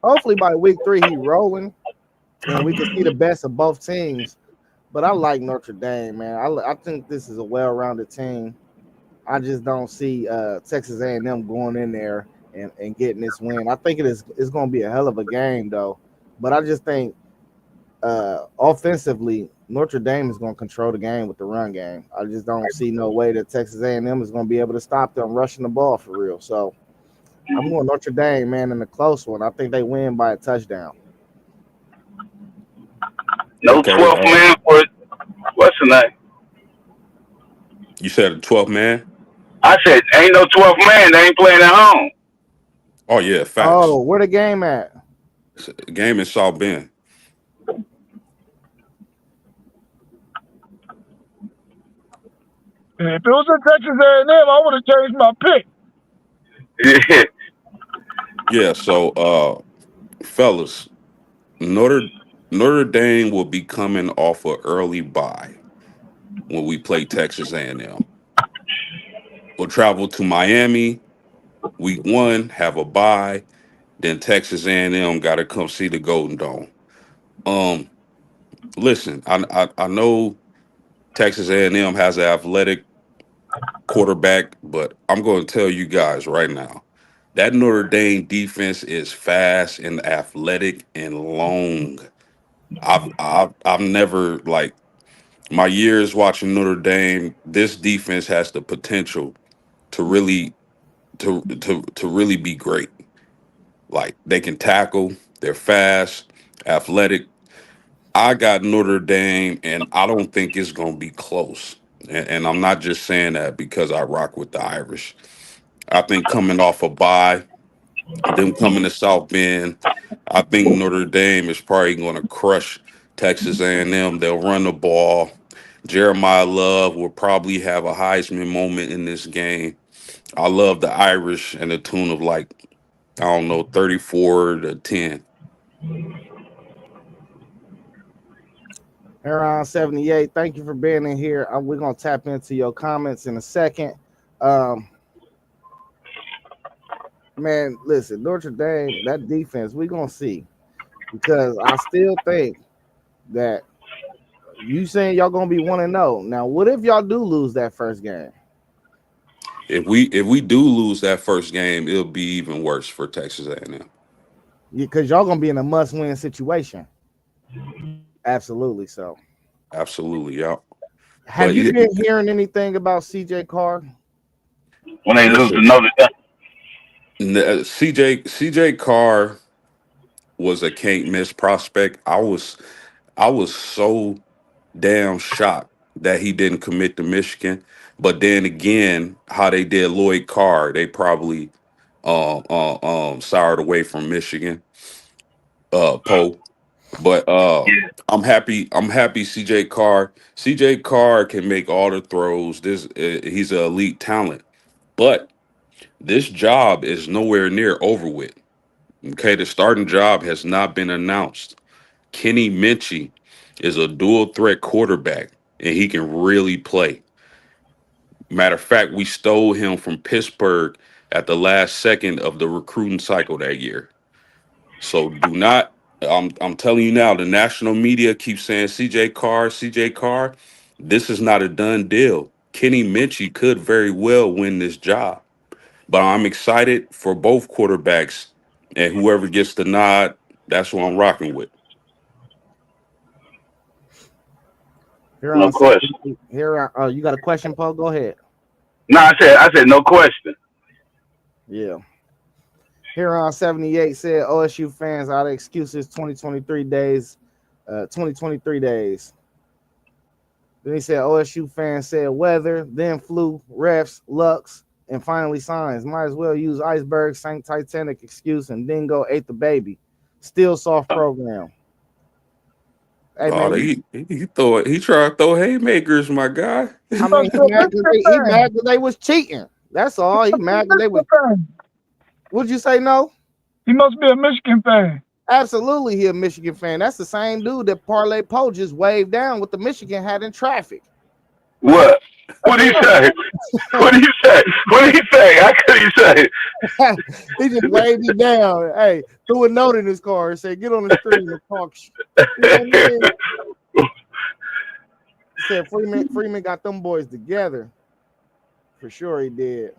hopefully by week 3 he rolling, and we can see the best of both teams. But I like Notre Dame, man. I think this is a well-rounded team. I just don't see Texas A&M going in there and getting this win. I think it's going to be a hell of a game, though. But I just think offensively, Notre Dame is going to control the game with the run game. I just don't see no way that Texas A&M is going to be able to stop them rushing the ball for real. So I'm going Notre Dame, man, in a close one. I think they win by a touchdown. No Okay, 12th man for what's the name? You said a 12th man? I said ain't no 12th man. They ain't playing at home. Oh yeah, facts. Oh, where the game at? Game in South Bend. If it was in Texas A&M, I would have changed my pick. Yeah. So, fellas, Notre Dame will be coming off an early bye when we play Texas A&M. We'll travel to Miami week 1, have a bye, then Texas A&M got to come see the Golden Dome. Listen, I know Texas A&M has an athletic quarterback, but I'm going to tell you guys right now, that Notre Dame defense is fast and athletic and long. I've never, like, my years watching Notre Dame, this defense has the potential to really to really be great. Like they can tackle, they're fast, athletic. I got Notre Dame, and I don't think it's gonna be close. And I'm not just saying that because I rock with the Irish. I think coming off a bye, them coming to South Bend, I think Notre Dame is probably going to crush Texas A&M. They'll run the ball. Jeremiah Love will probably have a Heisman moment in this game. I love the Irish and the tune of like, I don't know, 34-10. Aaron 78, thank you for being in here. We're gonna tap into your comments in a second. Man, listen, Notre Dame, that defense, we're gonna see. Because I still think that you saying y'all gonna be 1-0. Now, what if y'all do lose that first game? If we do lose that first game, it'll be even worse for Texas A&M. Because y'all gonna be in a must-win situation. Absolutely. So, absolutely, yeah. Have you been hearing anything about CJ Carr? When they lose to Notre Dame. CJ Carr was a can't miss prospect. I was so damn shocked that he didn't commit to Michigan. But then again, how they did Lloyd Carr, they probably soured away from Michigan. Poe. But I'm happy CJ Carr can make all the throws. He's an elite talent. But This job is nowhere near over with. Okay, the starting job has not been announced. Kenny Minchie is a dual threat quarterback, and he can really play. Matter of fact, we stole him from Pittsburgh at the last second of the recruiting cycle that year. So do not. I'm telling you now. The national media keeps saying CJ Carr, CJ Carr. This is not a done deal. Kenny Minchie could very well win this job, but I'm excited for both quarterbacks, and whoever gets the nod, that's what I'm rocking with. No question. You got a question, Paul? Go ahead. No, I said no question. Yeah. Here on 78 said OSU fans out of excuses 2023 days. 2023 days. Then he said OSU fans said weather, then flu, refs, Lux, and finally signs. Might as well use iceberg, sank Titanic excuse, and Dingo ate the baby. Still soft program. Hey, Oh, man, he tried to throw haymakers, my guy. I mean, he mad because they was cheating. That's all. He mad because they was. What'd you say? No. He must be a Michigan fan. Absolutely, he a Michigan fan. That's the same dude that Parlay Poe just waved down with the Michigan hat in traffic. What? What did he say? What did he say? What did he say? How could he say? He just waved me down. Hey, threw a note in his car and said, "Get on the street and talk shit." You know what I mean? He said Freeman got them boys together. For sure, he did.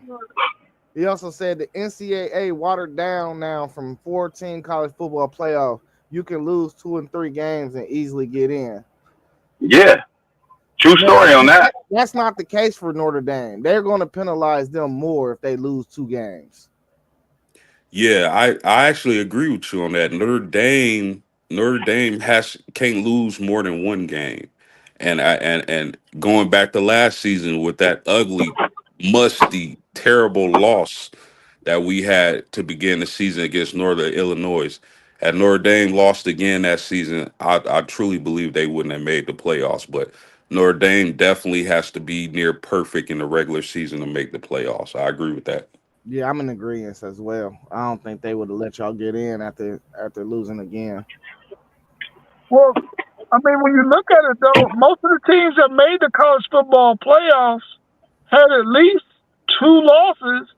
He also said the NCAA watered down now from 14 college football playoff. You can lose 2 and 3 games and easily get in. Yeah. True story on that. That's not the case for Notre Dame. They're going to penalize them more if they lose 2 games. Yeah, I actually agree with you on that. Notre Dame can't lose more than 1 game. And going back to last season with that ugly, musty, terrible loss that we had to begin the season against Northern Illinois. Had Notre Dame lost again that season, I truly believe they wouldn't have made the playoffs. But Notre Dame definitely has to be near perfect in the regular season to make the playoffs. I agree with that. Yeah, I'm in agreement as well. I don't think they would have let y'all get in after losing again. Well, I mean, when you look at it, though, most of the teams that made the college football playoffs had at least 2 losses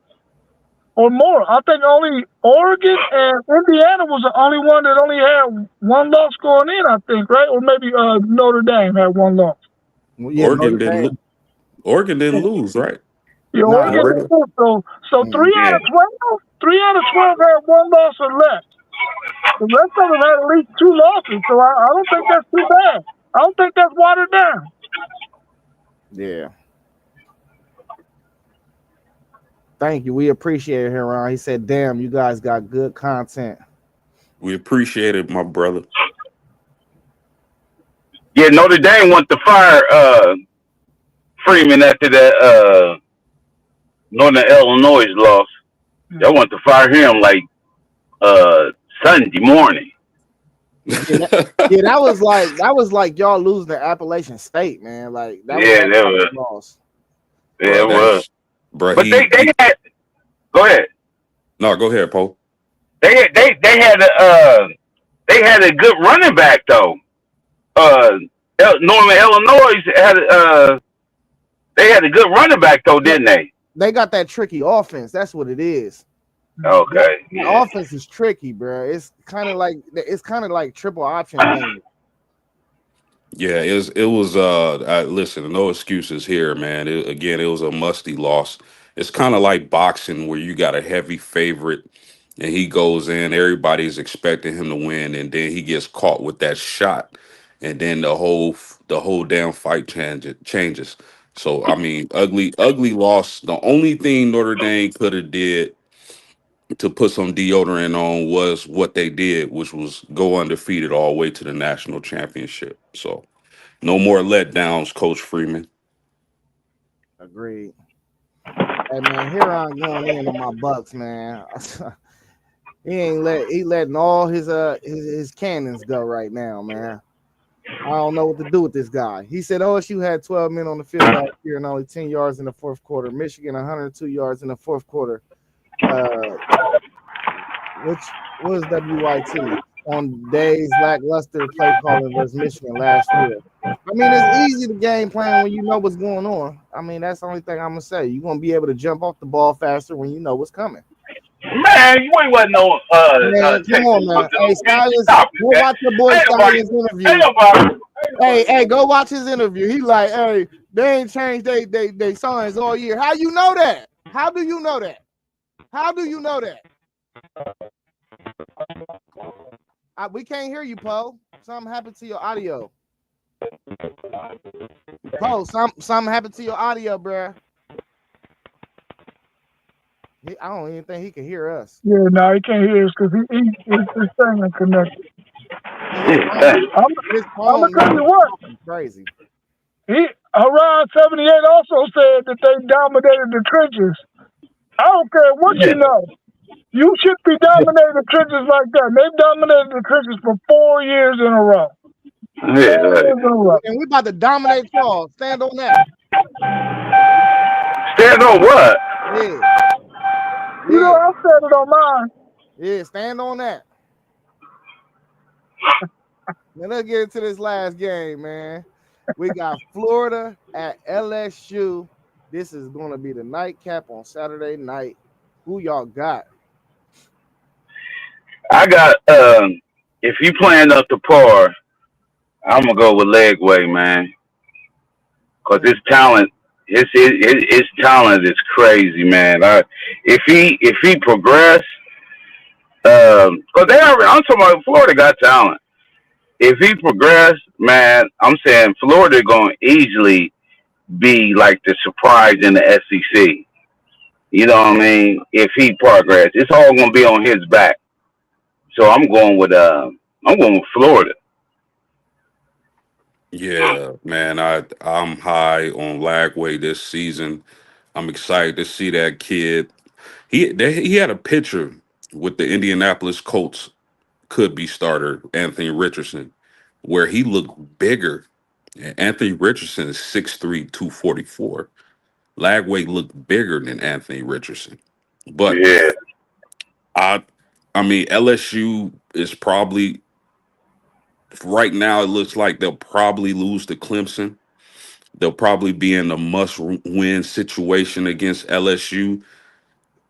or more. I think only Oregon and Indiana was the only one that only had 1 loss going in, I think, right? Or maybe Notre Dame had 1 loss. Well, yeah, Oregon didn't lose, right? Yeah, Nah, Oregon didn't lose. So 3 out of 12, 3 out of 12 had 1 loss or less. The rest of them had at least 2 losses, so I don't think that's too bad. I don't think that's watered down. Yeah. Thank you. We appreciate it, Heron. He said, "Damn, you guys got good content." We appreciate it, my brother. Yeah, Notre Dame want to fire Freeman after that Northern Illinois loss. They want to fire him like Sunday morning. Yeah, that was like y'all losing to Appalachian State, man. Like that was a loss. Yeah, it was. Bro, but they had. Go ahead. No, go ahead, Poe. They had a good running back though. Northern Illinois they had a good running back though, didn't they? They got that tricky offense. That's what it is. Okay. The offense is tricky, bro. It's kind of like triple option game. Yeah, it was listen, no excuses here, man. It was a musty loss. It's kind of like boxing where you got a heavy favorite and he goes in, everybody's expecting him to win, and then he gets caught with that shot, and then the whole damn fight changes. So I mean, ugly loss. The only thing Notre Dame could have did to put some deodorant on was what they did, which was go undefeated all the way to the national championship. So no more letdowns, Coach Freeman. Agreed. Hey man, here I'm going in on my Bucks, man. He letting all his cannons go right now, man. I don't know what to do with this guy. He said OSU had 12 men on the field last year and only 10 yards in the fourth quarter. Michigan 102 yards in the fourth quarter. Which was WYT on days lackluster play calling versus Michigan last year. I mean, it's easy to game plan when you know what's going on. I mean, that's the only thing I'm gonna say. You're gonna be able to jump off the ball faster when you know what's coming. Man, you ain't wasn't no Man, come on, man. Hey, Stylius, Stop it, go man. watch your boy Ain't nobody- Stylius interview. Ain't nobody. Hey, go watch his interview. He like, hey, they ain't changed they signs all year. How you know that? How do you know that? How do you know that? We can't hear you, Poe. Something happened to your audio. Poe, something happened to your audio, bruh. I don't even think he can hear us. Yeah, no, he can't hear us because his thing ain't connected. His I'm phone gonna tell you what. Crazy. Around 78 also said that they dominated the trenches. I don't care what you know. You should be dominating the trenches like that. They've dominated the trenches for 4 years in a row. And we about to dominate y'all. Stand on that. Stand on what? Yeah. You know, I'm standing on mine. Yeah, stand on that. Now let's get into this last game, man. We got Florida at LSU. This is going to be the nightcap on Saturday night. Who y'all got? I got if you playing up to par, I'm gonna go with Legway, man. Cause his talent, his talent is crazy, man. If he progress, cause I'm talking about Florida got talent. If he progress, man, I'm saying Florida gonna easily be like the surprise in the SEC. You know what I mean? If he progress, it's all gonna be on his back. So I'm going with Florida. Yeah, man, I'm high on Lagway this season. I'm excited to see that kid. He had a picture with the Indianapolis Colts could be starter Anthony Richardson, where he looked bigger. Anthony Richardson is 6'3", 244. Lagway looked bigger than Anthony Richardson. But Yeah. I mean LSU is probably right now it looks like they'll probably lose to Clemson. They'll probably be in a must-win situation against LSU.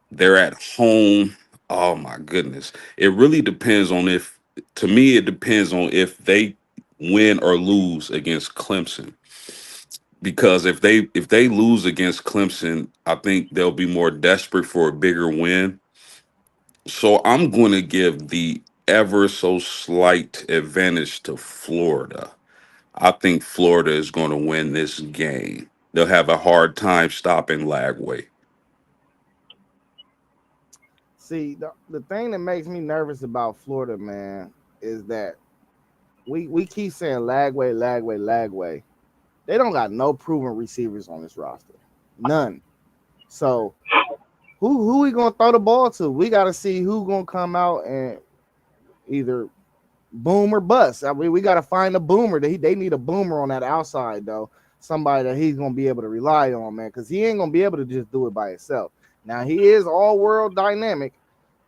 They're at home. Oh my goodness. It really depends on to me, it depends on if they win or lose against Clemson. Because if they lose against Clemson, I think they'll be more desperate for a bigger win. So I'm going to give the ever so slight advantage to Florida. I think Florida is going to win this game. They'll have a hard time stopping Lagway. See, the thing that makes me nervous about Florida, man, is that we keep saying Lagway. They don't got no proven receivers on this roster. None. So who we gonna throw the ball to? We gotta see who gonna come out and either boom or bust. I mean, we gotta find a boomer. They need a boomer on that outside though. Somebody that he's gonna be able to rely on, man, because he ain't gonna be able to just do it by himself. Now he is all world dynamic.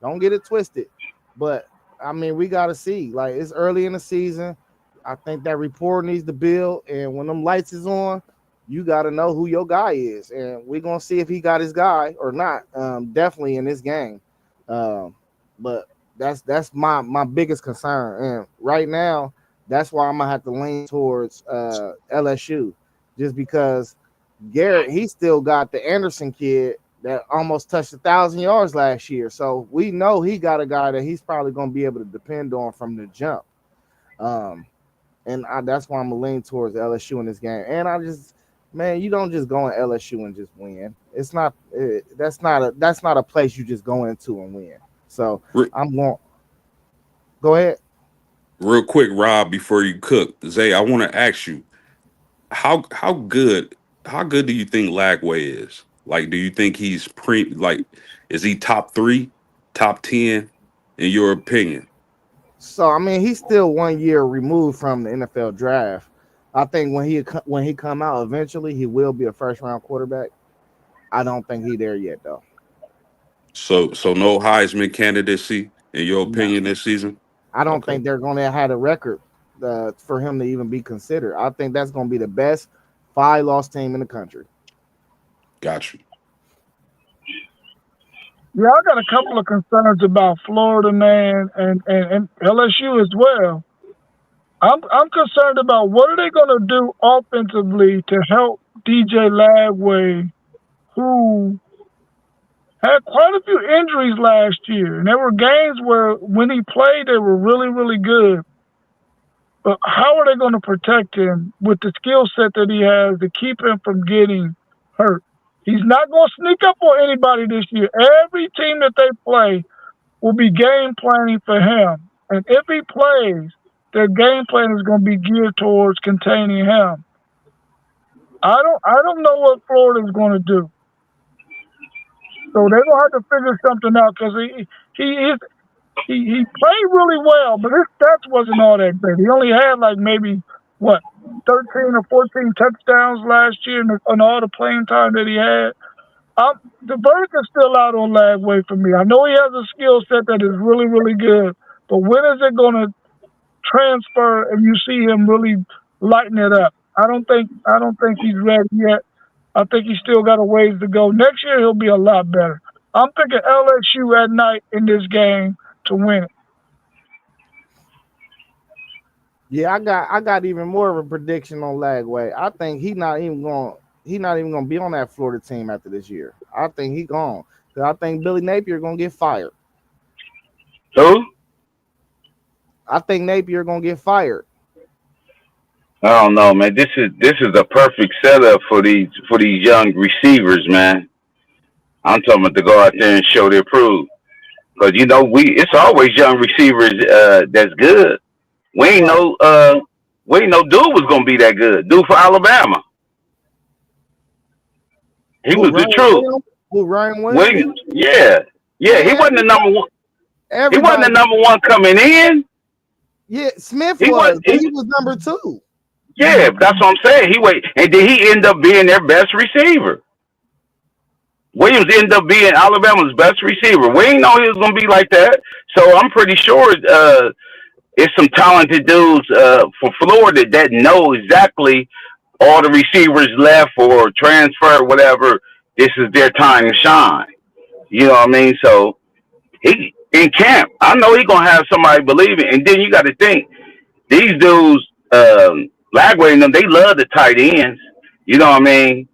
Don't get it twisted. But I mean, we gotta see. Like, it's early in the season. I think that rapport needs to build, and when them lights is on, you got to know who your guy is, and we're gonna see if he got his guy or not. Definitely in this game, but that's my biggest concern, and right now, that's why I'm gonna have to lean towards LSU, just because Garrett, he still got the Anderson kid that almost touched 1,000 yards last year, so we know he got a guy that he's probably gonna be able to depend on from the jump. And that's why I'm gonna lean towards LSU in this game. And man, you don't just go in LSU and just win. It's not. That's not a place you just go into and win. So I'm going. Go ahead. Real quick, Rob, before you cook, Zay, I want to ask you how good do you think Lagway is? Like, do you think he's is he top 3, top 10 in your opinion? So I mean, he's still 1 year removed from the NFL draft. I think when he come out eventually, he will be a first round quarterback. I don't think he there yet though. So no Heisman candidacy in your No, opinion this season? I don't Okay, think they're going to have a record for him to even be considered. I think that's going to be the best 5-loss team in the country. got you. Yeah, I got a couple of concerns about Florida, man, and LSU as well. I'm concerned about what are they going to do offensively to help DJ Lagway, who had quite a few injuries last year, and there were games where when he played, they were really, really good. But how are they going to protect him with the skill set that he has to keep him from getting hurt? He's not going to sneak up on anybody this year. Every team that they play will be game planning for him. And if he plays, their game plan is going to be geared towards containing him. I don't know what Florida is going to do. So they're going to have to figure something out because he played really well, but his stats wasn't all that great. He only had like maybe what 13 or 14 touchdowns last year in all the playing time that he had. The verdict is still out on Lagway for me. I know he has a skill set that is really, really good, but when is it going to transfer and you see him really lighten it up? I don't think he's ready yet. I think he's still got a ways to go. Next year he'll be a lot better. I'm thinking LSU at night in this game to win it. Yeah, I got even more of a prediction on Lagway. I think he's not even going to be on that Florida team after this year. I think he gone. I think Billy Napier going to get fired. Who? I think Napier going to get fired. I don't know, man. This is a perfect setup for these young receivers, man. I'm talking about to go out there and show their proof. Because it's always young receivers that's good. We ain't know dude was gonna be that good. Dude for Alabama. He was the truth. Who, Ryan Williams? Williams. Yeah. Yeah, he wasn't the number one. He wasn't the number one coming in. Yeah, Smith He was. was He was number 2. Yeah, that's what I'm saying. And then he ended up being their best receiver. Williams ended up being Alabama's best receiver. We didn't know he was going to be like that. So I'm pretty sure it's some talented dudes for Florida that know exactly all the receivers left or transfer or whatever. This is their time to shine. You know what I mean? So he in camp, I know he's going to have somebody believing. And then you got to think, these dudes, Lagway and them, they love the tight ends. You know what I mean?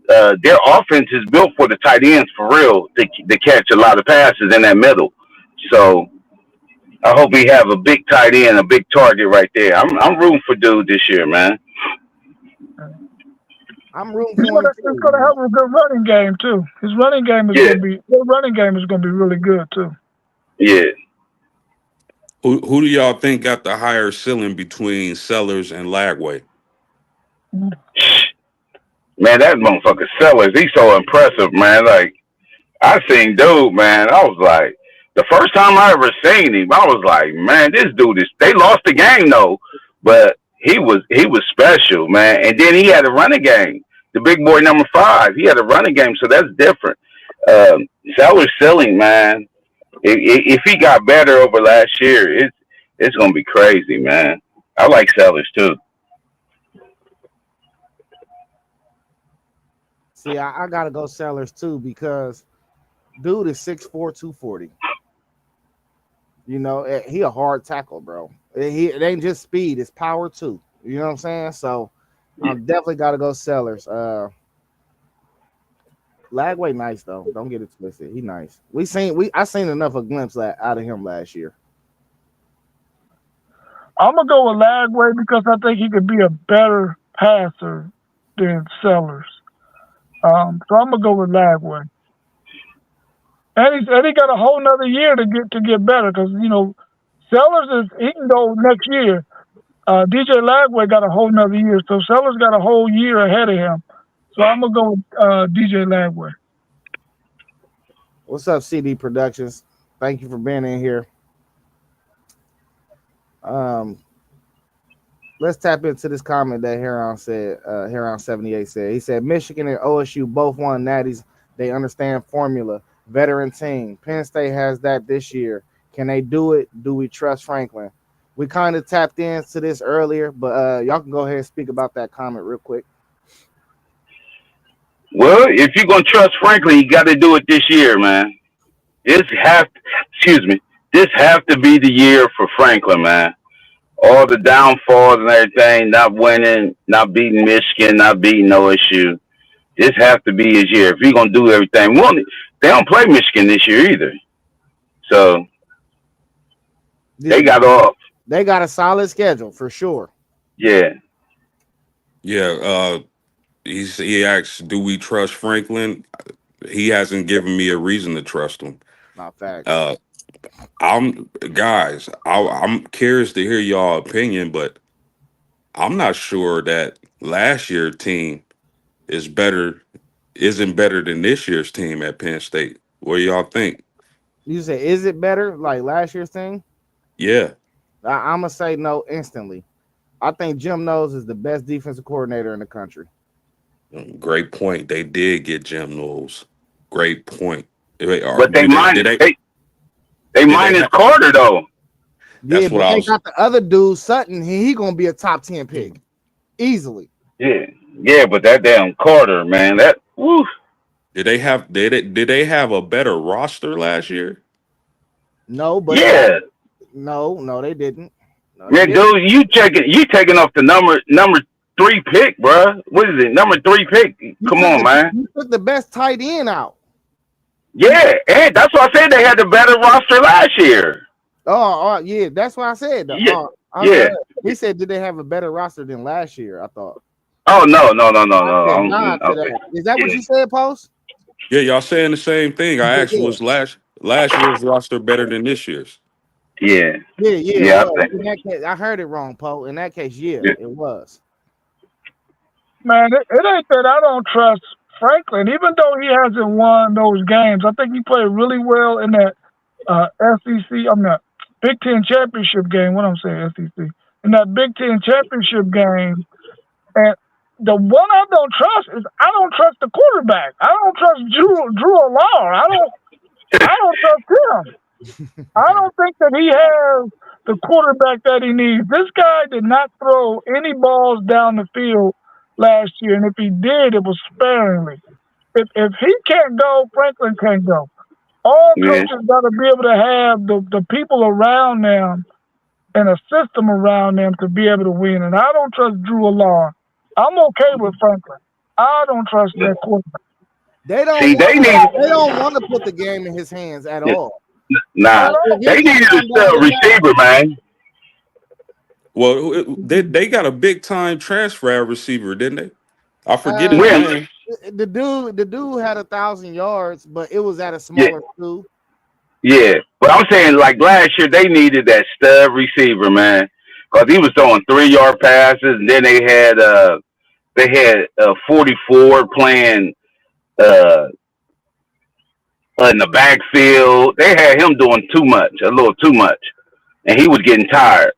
Their offense is built for the tight ends for real to catch a lot of passes in that middle. So I hope we have a big tight end, a big target right there. I'm rooting for dude this year, man. I'm rooting for him. He's going to have a good running game too. His running game is going to be really good too. Yeah. Who do y'all think got the higher ceiling between Sellers and Lagway? Man, that motherfucker Sellers, he's so impressive, man. Like, I seen dude, man. I was like, the first time I ever seen him, I was like, man, this dude they lost the game though, but he was special, man. And then he had a running game. The big boy number 5, he had a running game, so that's different. Sellers ceiling, man. If he got better over last year, it's gonna be crazy, man. I like Sellers too. See, I gotta go Sellers too because dude is 6'4", 240. You know, he a hard tackle, bro. It ain't just speed, it's power too. You know what I'm saying? So I'm definitely gotta go Sellers. Lagway nice though. Don't get it twisted. He nice. I seen enough of glimpse out of him last year. I'm gonna go with Lagway because I think he could be a better passer than Sellers. So I'm gonna go with Lagway. And he got a whole nother year to get better because Sellers he can go next year. DJ Lagway got a whole nother year, so Sellers got a whole year ahead of him. So I'm gonna go with DJ Lagway. What's up, CD Productions? Thank you for being in here. Let's tap into this comment that Heron said. Heron 78 said. He said Michigan and OSU both won natties. They understand formula. Veteran team. Penn State has that this year. Can they do it? Do we trust Franklin? We kind of tapped into this earlier, but y'all can go ahead and speak about that comment real quick. Well, if you're gonna trust Franklin, you got to do it this year, man. This have to be the year for Franklin, man. All the downfalls and everything, not winning, not beating Michigan, not beating OSU. This have to be his year if he's gonna do everything. Well, they don't play Michigan this year either, so they got off. They got a solid schedule for sure. Yeah. Yeah. He asked, "Do we trust Franklin?" He hasn't given me a reason to trust him. Not fact. I'm curious to hear y'all opinion, but I'm not sure that last year's team isn't better than this year's team at Penn State. What do y'all think? You say, is it better like last year's thing? Yeah. I'm gonna say no instantly. I think Jim Knowles is the best defensive coordinator in the country. Great point. They did get Jim Knowles. Great point. But they minus Carter though. Yeah, but they got the other dude, Sutton. He gonna be a top 10 pick easily. Yeah, but that damn Carter, man, that woo. Did they have a better roster last year? No, but yeah, no, they didn't. No, man, dude, you taking off the number 3 pick, bro. What is it? Number 3 pick. Come on, man. You took the best tight end out. Yeah, and that's why I said they had the better roster last year. Oh, yeah, that's what I said. Yeah. He said, did they have a better roster than last year? I thought. Oh no. Okay. Is that what you said, Post? Yeah, y'all saying the same thing. I asked, was last year's roster better than this year's? Yeah. In that case, I heard it wrong, Poe. In that case, it was. Man, it ain't that I don't trust Franklin, even though he hasn't won those games. I think he played really well in that Big Ten championship game. What I'm saying, SEC. In that Big Ten championship game. And the one I don't trust is I don't trust the quarterback. I don't trust Drew Allard. I don't trust him. I don't think that he has the quarterback that he needs. This guy did not throw any balls down the field last year, and if he did, it was sparingly. If he can't go, Franklin can't go. All coaches got to be able to have the people around them and a system around them to be able to win. And I don't trust Drew Allard. I'm okay with Franklin. I don't trust that quarterback. They don't want to put the game in his hands at all. Nah, they needed a receiver, man. Well, they got a big time transfer at receiver, didn't they? I forget his name. The dude had 1,000 yards, but it was at a smaller school. Yeah, but I'm saying like last year they needed that stud receiver, man, because he was throwing 3-yard passes, and then they had 44 playing in the backfield. They had him doing a little too much, and he was getting tired.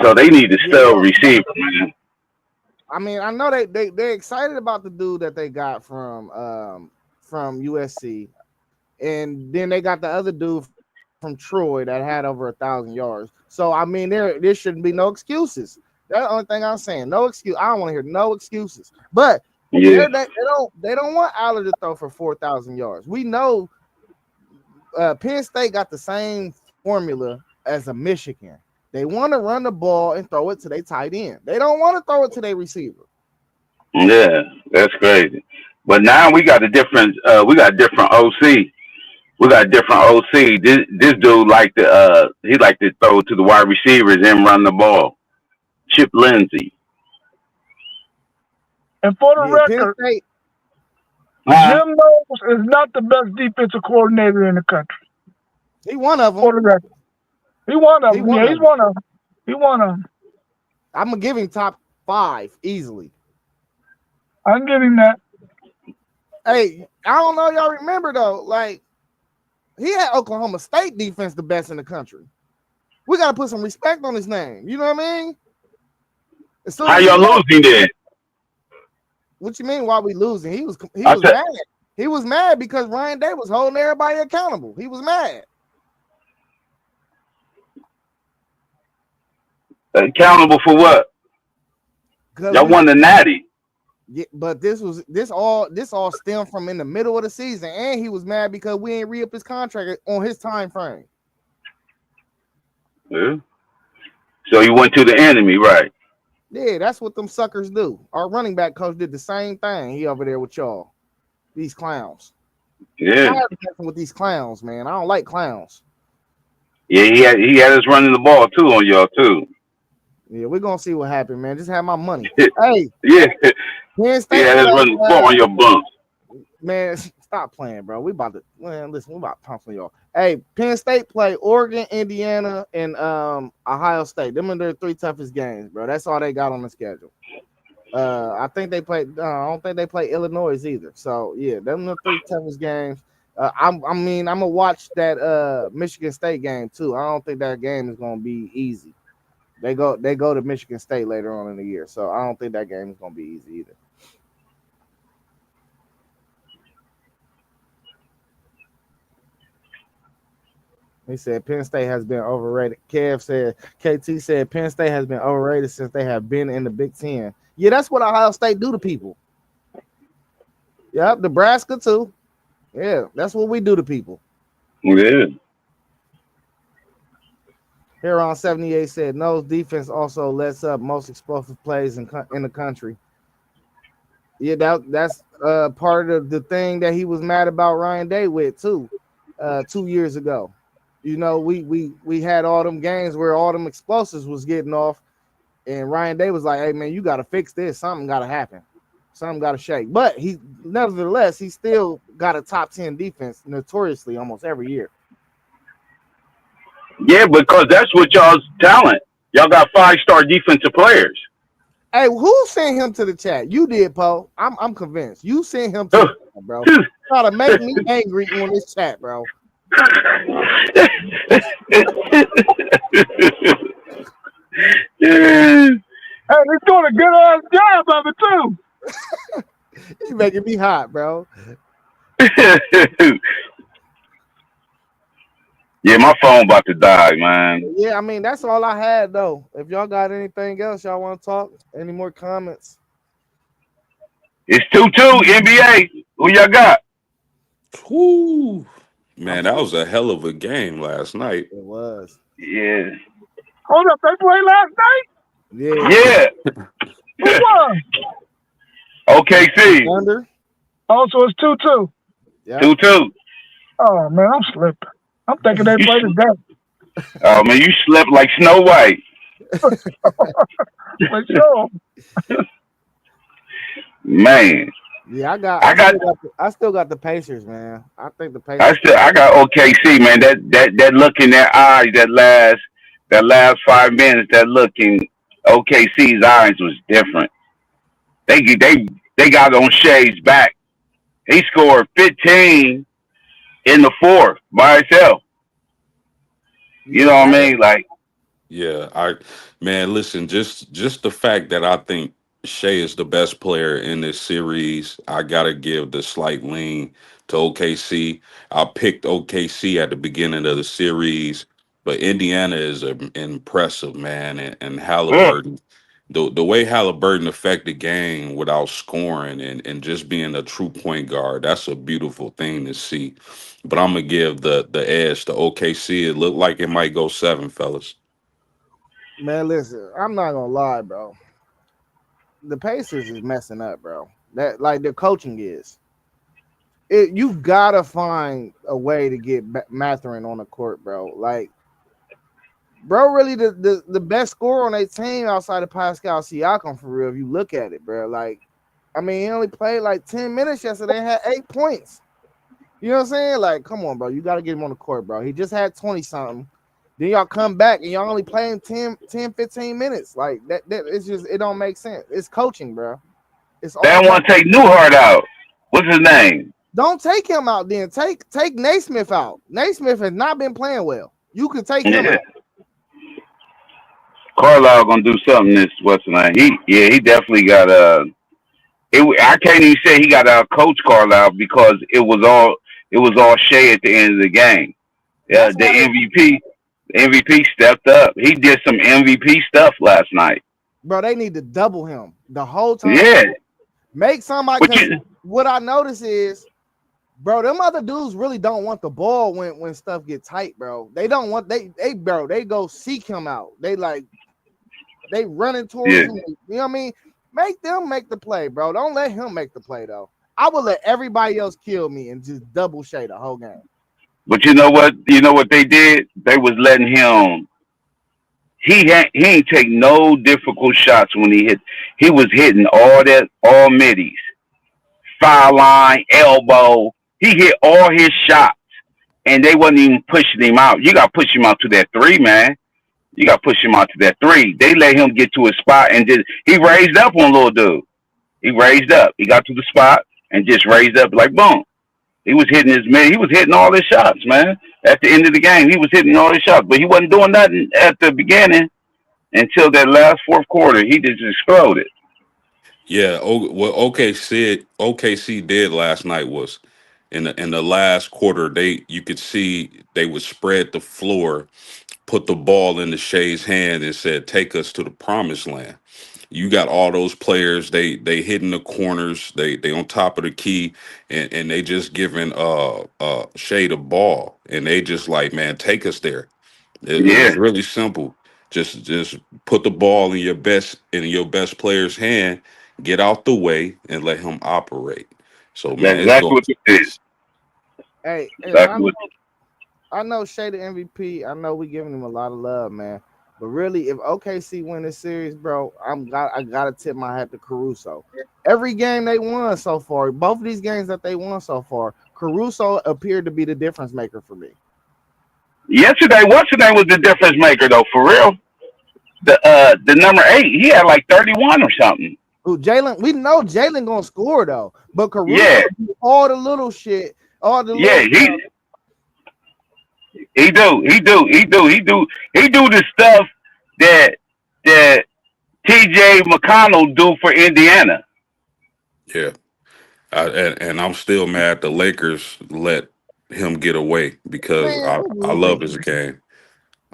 So they need a stud receiver, man. I mean, I know they're excited about the dude that they got from USC, and then they got the other dude from Troy that had over 1,000 yards. So I mean, there shouldn't be no excuses. That's the only thing I'm saying. No excuse. I don't want to hear no excuses. But they don't want Allard to throw for 4,000 yards. We know Penn State got the same formula as a Michigan. They want to run the ball and throw it to their tight end. They don't want to throw it to their receiver. Yeah, that's crazy. But now we got a different OC. We got a different OC. This dude like to throw to the wide receivers and run the ball. Chip Lindsey. And for the record, Jim Knowles is not the best defensive coordinator in the country. He one of them. For the record. He one of them. Yeah, he's one of them. He one of them. I'm going to give him top 5 easily. I can give him that. Hey, I don't know y'all remember, though. Like, he had Oklahoma State defense the best in the country. We gotta put some respect on his name. You know what I mean? As soon How as y'all he left- losing then? What you mean? Why we losing? He was I said- mad. He was mad because Ryan Day was holding everybody accountable. He was mad. Accountable for what? 'Cause Y'all won the Natty. Yeah, but this all stemmed from in the middle of the season, and he was mad because we ain't re-up his contract on his time frame. Yeah. So you went to the enemy, right? Yeah, that's what them suckers do. Our running back coach did the same thing. He over there with y'all, these clowns. Yeah. I'm tired of messing with these clowns, man. I don't like clowns. Yeah, he had us running the ball too on y'all too. Yeah, we're gonna see what happens, man. Just have my money. Hey, Yeah. Penn He State, had us running the ball on your bumps. man. Stop playing, bro. We about to listen. We about to pump on y'all. Hey, Penn State play Oregon, Indiana, and Ohio State. Them are their 3 toughest games, bro. That's all they got on the schedule. I think they play. I don't think they play Illinois either. So yeah, them are the 3 toughest games. I'm gonna watch that Michigan State game too. I don't think that game is gonna be easy. They go to Michigan State later on in the year, so I don't think that game is gonna be easy either. He said Penn State has been overrated. KT said Penn State has been overrated since they have been in the Big Ten. Yeah, that's what Ohio State do to people. Yep, Nebraska too. Yeah, that's what we do to people. Yeah. Here on 78 said No's defense also lets up most explosive plays in the country. Yeah, that's part of the thing that he was mad about Ryan Day with too. 2 years ago. You know, we had all them games where all them explosives was getting off, and Ryan Day was like, "Hey man, you got to fix this. Something got to happen. Something got to shake." But nevertheless, he still got a top 10 defense notoriously almost every year. Yeah, because that's what y'all's talent. Y'all got 5-star defensive players. Hey, who sent him to the chat? You did, Poe. I'm convinced. You sent him to the chat, bro. Try to make me angry on this chat, bro. Hey, they're doing a good ass job of it too. You making me hot, bro. Yeah, my phone about to die, man. Yeah, I mean that's all I had though. If y'all got anything else y'all want to talk, any more comments? It's 2-2 NBA. Who y'all got? Whew. Man, that was a hell of a game last night. It was. Yeah. Hold up, they played last night? Yeah. Yeah. Who won? OKC. Thunder. Oh, so it's 2-2. Yeah. 2-2. Oh man, I'm slipping. I'm thinking they played together. Oh man, you slept like Snow White. For sure. Man. Yeah, I still got the Pacers, man. I think the Pacers. I got OKC, man. That look in their eyes, that last 5 minutes, that look in OKC's eyes was different. They got on Shea's back. He scored 15 in the 4th by himself. You know what I mean? Like, Yeah, listen, just the fact that I think Shea is the best player in this series, I gotta give the slight lean to OKC. I picked OKC at the beginning of the series, but Indiana is impressive, man, and Halliburton. The way Halliburton affected the game without scoring and just being a true point guard, that's a beautiful thing to see. But I'm gonna give the edge to OKC. It looked like it might go 7, fellas. Man, listen, I'm not gonna lie, bro. The Pacers is messing up, bro. That like their coaching is. You gotta find a way to get Mathurin on the court, bro. Like, bro, really the best scorer on their team outside of Pascal Siakam, for real. If you look at it, bro. Like, I mean, he only played like 10 minutes yesterday and had 8 points. You know what I'm saying? Like, come on, bro. You got to get him on the court, bro. He just had 20-something. Then y'all come back and y'all only playing 10, 15 minutes. Like, that it's just, it don't make sense. It's coaching, bro. It's they don't want to take Newhart out. What's his name? Don't take him out then. Take Naismith out. Naismith has not been playing well. You can take him out. Carlisle gonna do something this what's the name? He definitely got I can't even say he got out coach Carlisle because it was all Shea at the end of the game. That's The why MVP stepped up. He did some MVP stuff last night. they need to double him the whole time. Yeah, Make somebody. but Cause what I notice is, bro, them other dudes really don't want the ball when stuff get tight, bro. They don't want they go seek him out. They running towards him. You know what I mean? Make them make the play, bro. Don't let him make the play though. I would let everybody else kill me and just double shade the whole game. But you know what? You know what they did? They was letting him. He ain't take no difficult shots when he hit. He was hitting all middies, foul line, elbow. He hit all his shots, and they wasn't even pushing him out. You got to push him out to that three, man. You got to push him out to that three. They let him get to a spot and he raised up on little dude. He raised up. He got to the spot and just raised up like boom. He was hitting he was hitting all his shots, man. At the end of the game, he was hitting all his shots, but he wasn't doing nothing at the beginning until that last fourth quarter. He just exploded. Yeah, what OKC did last night was in the last quarter, you could see they would spread the floor, put the ball in the Shea's hand, and said, "Take us to the promised land." You got all those players. They hitting the corners. They on top of the key, and they just giving Shea the ball, and they just like, man, take us there. It was Yeah, really simple. Just put the ball in your best player's hand, get out the way, and let him operate. So that's man, it's exactly going. what they did. Hey, Exactly what. I know Shea the MVP. I know we giving him a lot of love, man. But really, if OKC win this series, bro, I gotta tip my hat to Caruso. Every game they won so far, both of these games that they won so far, Caruso appeared to be the difference maker for me. Yesterday, what's the name was the difference maker though? For real, the number 8, he had like 31 or something. Ooh, Jalen, we know Jalen gonna score though, but Caruso Yeah, all the little shit, all the yeah, little he do the stuff that T.J. McConnell do for Indiana. Yeah, and I'm still mad the Lakers let him get away because man. I love his game.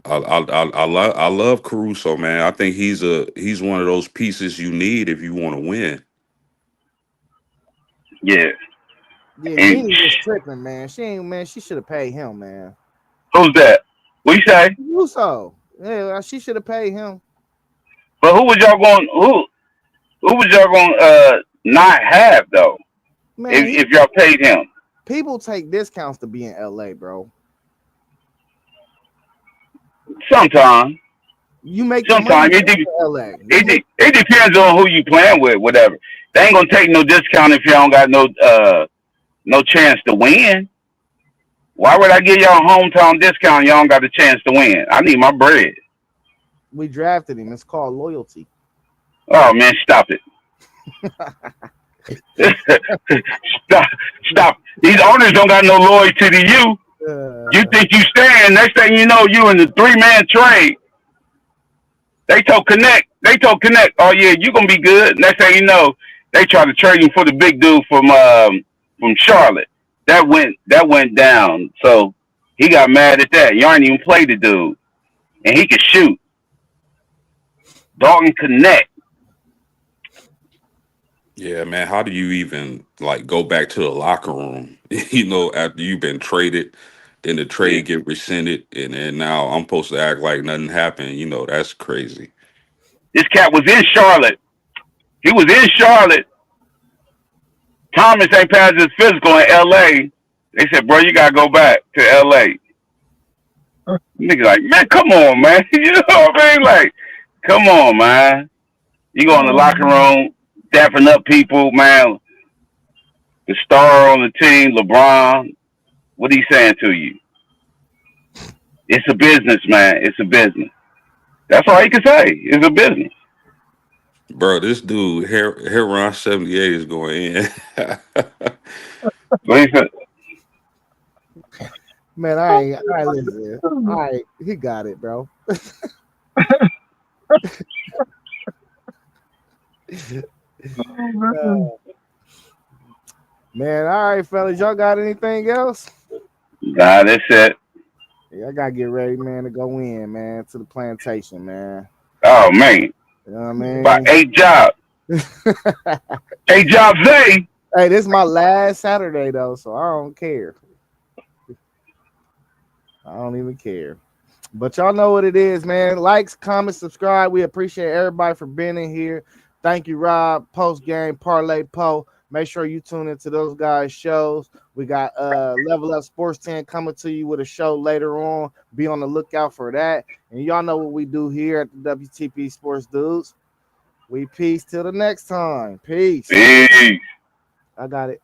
I love Caruso, man. I think he's one of those pieces you need if you want to win. Yeah, Yeah, and Jeannie was tripping, man. She should have paid him, man. who's that? What you say? Caruso, yeah, she should have paid him. But who was y'all going? Who was y'all going not have though? Man, If y'all paid him, people take discounts to be in LA, bro. sometimes You make the money sometimes in LA. it depends on who you playing with. Whatever. They ain't gonna take no discount if y'all don't got no chance to win. Why would I give y'all a hometown discount? Y'all don't got a chance to win. I need my bread. We drafted him. It's called loyalty. Oh man, stop it. Stop. These owners don't got no loyalty to you. You think you stand, next thing you know, you in the 3-man trade. They told Connect, oh yeah, you gonna be good. Next thing you know, they try to trade him for the big dude from Charlotte. That went down. So he got mad at that. Y'all ain't even play the dude. And he could shoot. Dalton Connect. Yeah, man. How do you even like go back to the locker room? After you've been traded, then the Yeah. trade get rescinded, and then now I'm supposed to act like nothing happened. That's crazy. This cat was in Charlotte. He was in Charlotte. Thomas ain't passed his physical in L.A. They said, bro, you got to go back to L.A. Nigga like, man, come on, man. You know what I mean? Like, come on, man. You go in the locker room, dapping up people, man. The star on the team, LeBron, what he saying to you? It's a business, man. It's a business. That's all he can say. It's a business. Bro, this dude, Heron 78 is going in. What he said? Man, I listen. All right, he got it, bro. Oh, man. Man, all right, fellas, y'all got anything else? Nah, that's it. Yeah, I gotta get ready, man, to go in, man, to the plantation, man. Oh man, You know what I mean? about 8 jobs. 8 jobs, Zay. Hey, this is my last Saturday though, so I don't care. I don't even care. But y'all know what it is, man. Likes, comments, subscribe. We appreciate everybody for being in here. Thank you, Rob. Post game parlay Poe. Make sure you tune into those guys' shows. We got Level Up Sports 10 coming to you with a show later on. Be on the lookout for that. And y'all know what we do here at the WTP Sports Dudes. We peace till the next time. Peace. Peace. I got it.